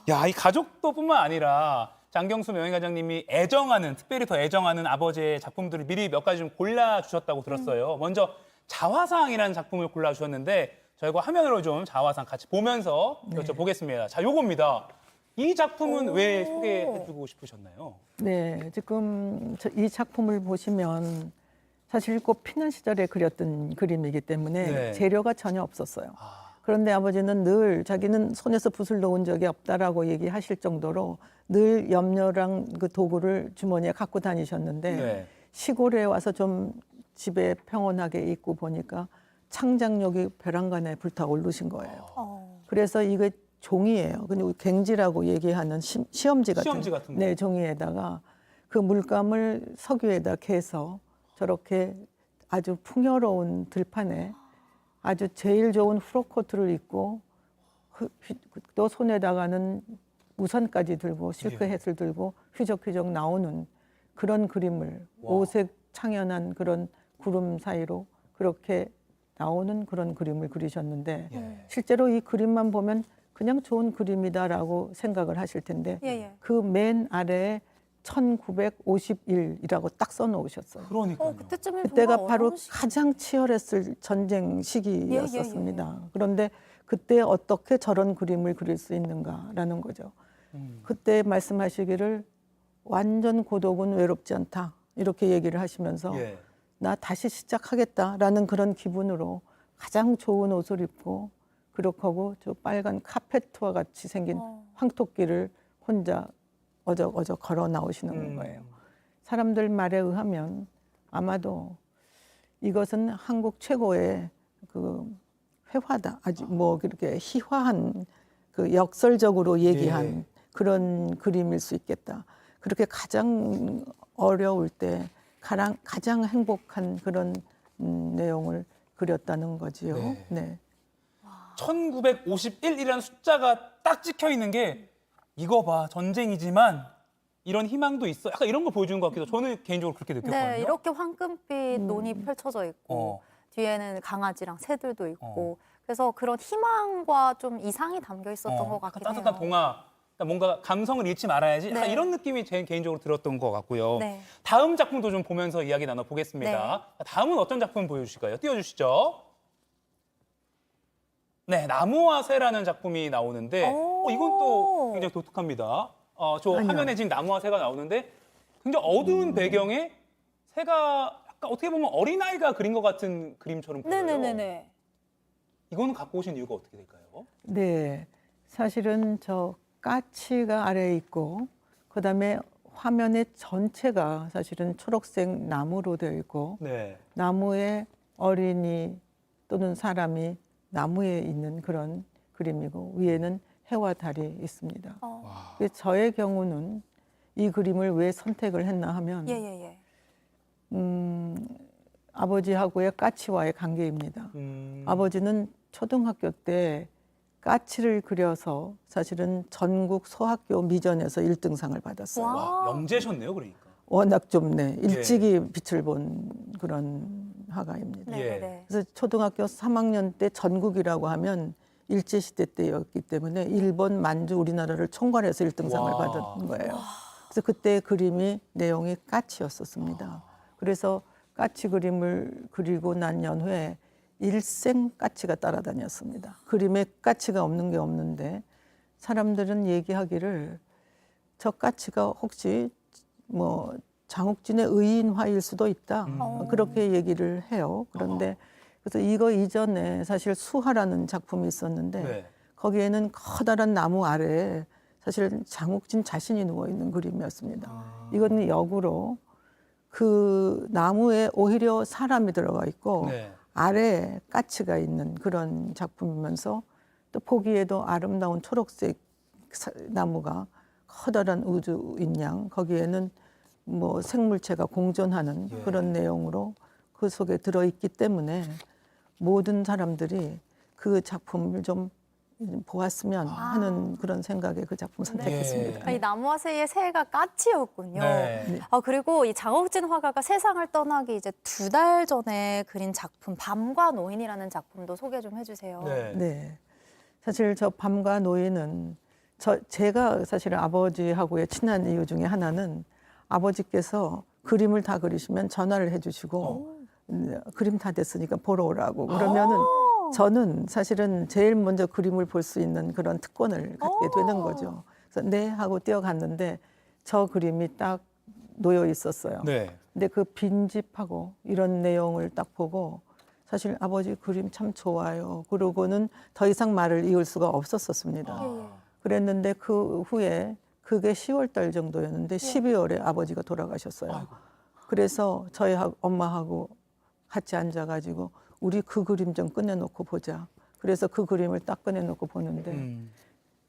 야, 이 가족도뿐만 아니라 장경수 명희 과장님이 애정하는, 특별히 더 애정하는 아버지의 작품들을 미리 몇 가지 좀 골라주셨다고 들었어요. 먼저 자화상이라는 작품을 골라주셨는데 저희가 화면으로 좀 자화상 같이 보면서 여쭤보겠습니다. 자, 요겁니다. 이 작품은 왜 소개해주고 싶으셨나요? 네, 지금 이 작품을 보시면 사실 꼭 피난 시절에 그렸던 그림이기 때문에 네. 재료가 전혀 없었어요. 그런데 아버지는 늘 자기는 손에서 붓을 놓은 적이 없다라고 얘기하실 정도로 늘 염료랑 그 도구를 주머니에 갖고 다니셨는데 네. 시골에 와서 좀 집에 평온하게 있고 보니까 창작력이 벼랑간에 불타오르신 거예요. 그래서 이게 종이에요. 근데 갱지라고 얘기하는 시험지 같은 거. 네, 종이에다가 그 물감을 석유에다 개서 저렇게 아주 풍요로운 들판에 아주 제일 좋은 프로코트를 입고 또 손에다가는 우산까지 들고 실크햇을 들고 휘적휘적 나오는 그런 그림을 오색 창연한 그런 구름 사이로 그렇게 나오는 그런 그림을 그리셨는데 실제로 이 그림만 보면 그냥 좋은 그림이다라고 생각을 하실 텐데 그 맨 아래에 1951이라고 딱 써놓으셨어요. 그러니까요. 그때가 바로 가장 치열했을 전쟁 시기였었습니다. 그런데 그때 어떻게 저런 그림을 그릴 수 있는가라는 거죠. 그때 말씀하시기를 완전 고독은 외롭지 않다 이렇게 얘기를 하시면서 나 다시 시작하겠다라는 그런 기분으로 가장 좋은 옷을 입고 그렇게 하고 저 빨간 카페트와 같이 생긴 황토끼를 혼자 어적어적 걸어 나오시는 거예요. 사람들 말에 의하면 아마도 이것은 한국 최고의 그 회화다. 아주 뭐 그렇게 희화한 그 역설적으로 얘기한 그런 그림일 수 있겠다. 그렇게 가장 어려울 때 가장 행복한 그런 내용을 그렸다는 거지요. 네. 1951이라는 숫자가 딱 찍혀 있는 게 이거 봐, 전쟁이지만 이런 희망도 있어. 약간 이런 거 보여주는 것 같기도 해요. 저는 개인적으로 그렇게 느꼈거든요. 네, 이렇게 황금빛 논이 펼쳐져 있고 뒤에는 강아지랑 새들도 있고 그래서 그런 희망과 좀 이상이 담겨 있었던 것 같긴 해요. 따뜻한 동화, 그러니까 뭔가 감성을 잃지 말아야지. 약간 이런 느낌이 제 개인적으로 들었던 것 같고요. 다음 작품도 좀 보면서 이야기 나눠보겠습니다. 다음은 어떤 작품 보여주실까요? 띄워주시죠. 네, 나무와 새라는 작품이 나오는데 이건 또 굉장히 독특합니다. 저 화면에 지금 나무와 새가 나오는데 굉장히 어두운 배경에 새가 약간 어떻게 보면 어린아이가 그린 것 같은 그림처럼 보여요. 네네네네. 이거는 갖고 오신 이유가 어떻게 될까요? 네, 사실은 저 까치가 아래에 있고 그다음에 화면의 전체가 사실은 초록색 나무로 되어 있고 나무에 어린이 또는 사람이 나무에 있는 그런 그림이고 위에는 해와 달이 있습니다. 저의 경우는 이 그림을 왜 선택을 했나 하면 아버지하고의 까치와의 관계입니다. 아버지는 초등학교 때 까치를 그려서 사실은 전국 소학교 미전에서 1등상을 받았어요. 와, 영재셨네요, 그러니까. 워낙 좀 일찍이 빛을 본 그런 화가입니다. 그래서 초등학교 3학년 때 전국이라고 하면 일제시대 때였기 때문에 일본, 만주, 우리나라를 총괄해서 1등상을 받은 거예요. 그래서 그때 그림이 내용이 까치였었습니다. 그래서 까치 그림을 그리고 난 연후에 일생 까치가 따라다녔습니다. 그림에 까치가 없는 게 없는데 사람들은 얘기하기를 저 까치가 혹시 뭐 장욱진의 의인화일 수도 있다. 그렇게 얘기를 해요. 그런데 그래서 이거 이전에 사실 수화라는 작품이 있었는데 거기에는 커다란 나무 아래에 사실 장욱진 자신이 누워 있는 그림이었습니다. 이거는 역으로 그 나무에 오히려 사람이 들어가 있고 네. 아래에 까치가 있는 그런 작품이면서 또 보기에도 아름다운 초록색 나무가 커다란 우주인 양 거기에는 뭐 생물체가 공존하는 그런 내용으로 그 속에 들어있기 때문에 모든 사람들이 그 작품을 좀 보았으면 하는 그런 생각에 그 작품 선택했습니다. 이 나무와 새의 새가 까치였군요. 네. 그리고 이 장욱진 화가가 세상을 떠나기 이제 2달 전에 그린 작품 밤과 노인이라는 작품도 소개 좀 해주세요. 네. 사실 저 밤과 노인은 제가 사실 아버지하고의 친한 이유 중에 하나는 아버지께서 그림을 다 그리시면 전화를 해주시고 그림 다 됐으니까 보러 오라고 그러면은 저는 사실은 제일 먼저 그림을 볼 수 있는 그런 특권을 갖게 되는 거죠. 그래서 네 하고 뛰어갔는데 저 그림이 딱 놓여 있었어요. 네. 근데 그 빈집하고 이런 내용을 딱 보고 사실 아버지 그림 참 좋아요. 그러고는 더 이상 말을 이을 수가 없었습니다. 그랬는데 그 후에 그게 10월 달 정도였는데 12월에 아버지가 돌아가셨어요. 그래서 저희 엄마하고 같이 앉아가지고 우리 그 그림 좀 꺼내놓고 보자. 그래서 그 그림을 딱 꺼내놓고 보는데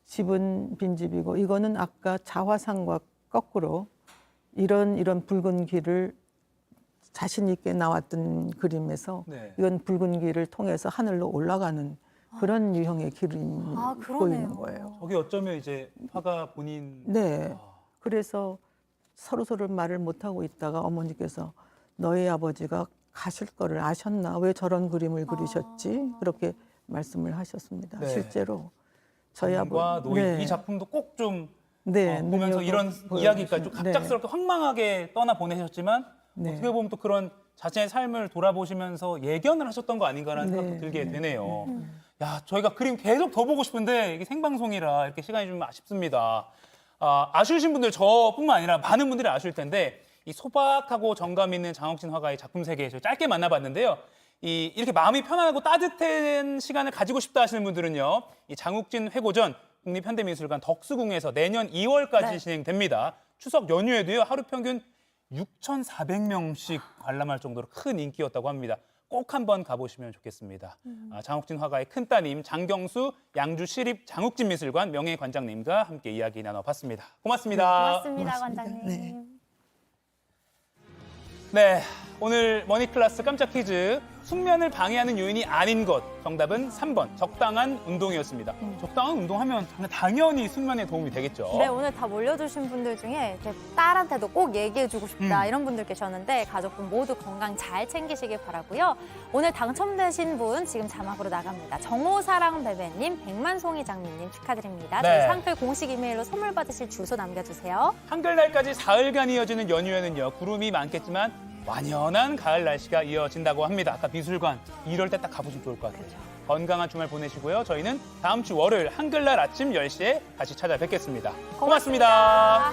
집은 빈집이고 이거는 아까 자화상과 거꾸로 이런 붉은 길을 자신 있게 나왔던 그림에서 이건 붉은 길을 통해서 하늘로 올라가는 그런 유형의 그림이 보이는 거예요. 저게 어쩌면 이제 화가 본인. 네. 그래서 서로 말을 못하고 있다가 어머니께서 너희 아버지가 가실 거를 아셨나? 왜 저런 그림을 그리셨지? 그렇게 말씀을 하셨습니다. 네. 실제로 저희 밤과 아버지 노인 이 작품도 꼭 좀 네, 보면서 이런 이야기까지 좀 갑작스럽게 황망하게 떠나 보내셨지만 어떻게 보면 또 그런 자신의 삶을 돌아보시면서 예견을 하셨던 거 아닌가라는 생각도 들게 되네요. 야, 저희가 그림 계속 더 보고 싶은데 이게 생방송이라 이렇게 시간이 좀 아쉽습니다. 아쉬우신 분들 저뿐만 아니라 많은 분들이 아쉬울 텐데 이 소박하고 정감 있는 장욱진 화가의 작품 세계에서 짧게 만나봤는데요. 이렇게 마음이 편안하고 따뜻한 시간을 가지고 싶다 하시는 분들은요. 이 장욱진 회고전 국립현대미술관 덕수궁에서 내년 2월까지 진행됩니다. 추석 연휴에도요. 하루 평균 6,400명씩 관람할 정도로 큰 인기였다고 합니다. 꼭 한번 가보시면 좋겠습니다. 장욱진 화가의 큰따님 장경수 양주시립 장욱진미술관 명예관장님과 함께 이야기 나눠봤습니다. 고맙습니다. 고맙습니다, 관장님. 네, 오늘 머니클래스 깜짝 퀴즈. 숙면을 방해하는 요인이 아닌 것. 정답은 3번 적당한 운동이었습니다. 적당한 운동하면 당연히 숙면에 도움이 되겠죠. 네, 오늘 다 몰려주신 분들 중에 제 딸한테도 꼭 얘기해주고 싶다 이런 분들 계셨는데 가족분 모두 건강 잘 챙기시길 바라고요. 오늘 당첨되신 분 지금 자막으로 나갑니다. 정호사랑베베님, 백만송이 장님님 축하드립니다. 네. 저희 상표 공식 이메일로 선물 받으실 주소 남겨주세요. 한글날까지 사흘간 이어지는 연휴에는요. 구름이 많겠지만 완연한 가을 날씨가 이어진다고 합니다. 아까 미술관 이럴 때 딱 가보시면 좋을 것 같아요. 건강한 주말 보내시고요. 저희는 다음 주 월요일 한글날 아침 10시에 다시 찾아뵙겠습니다. 고맙습니다.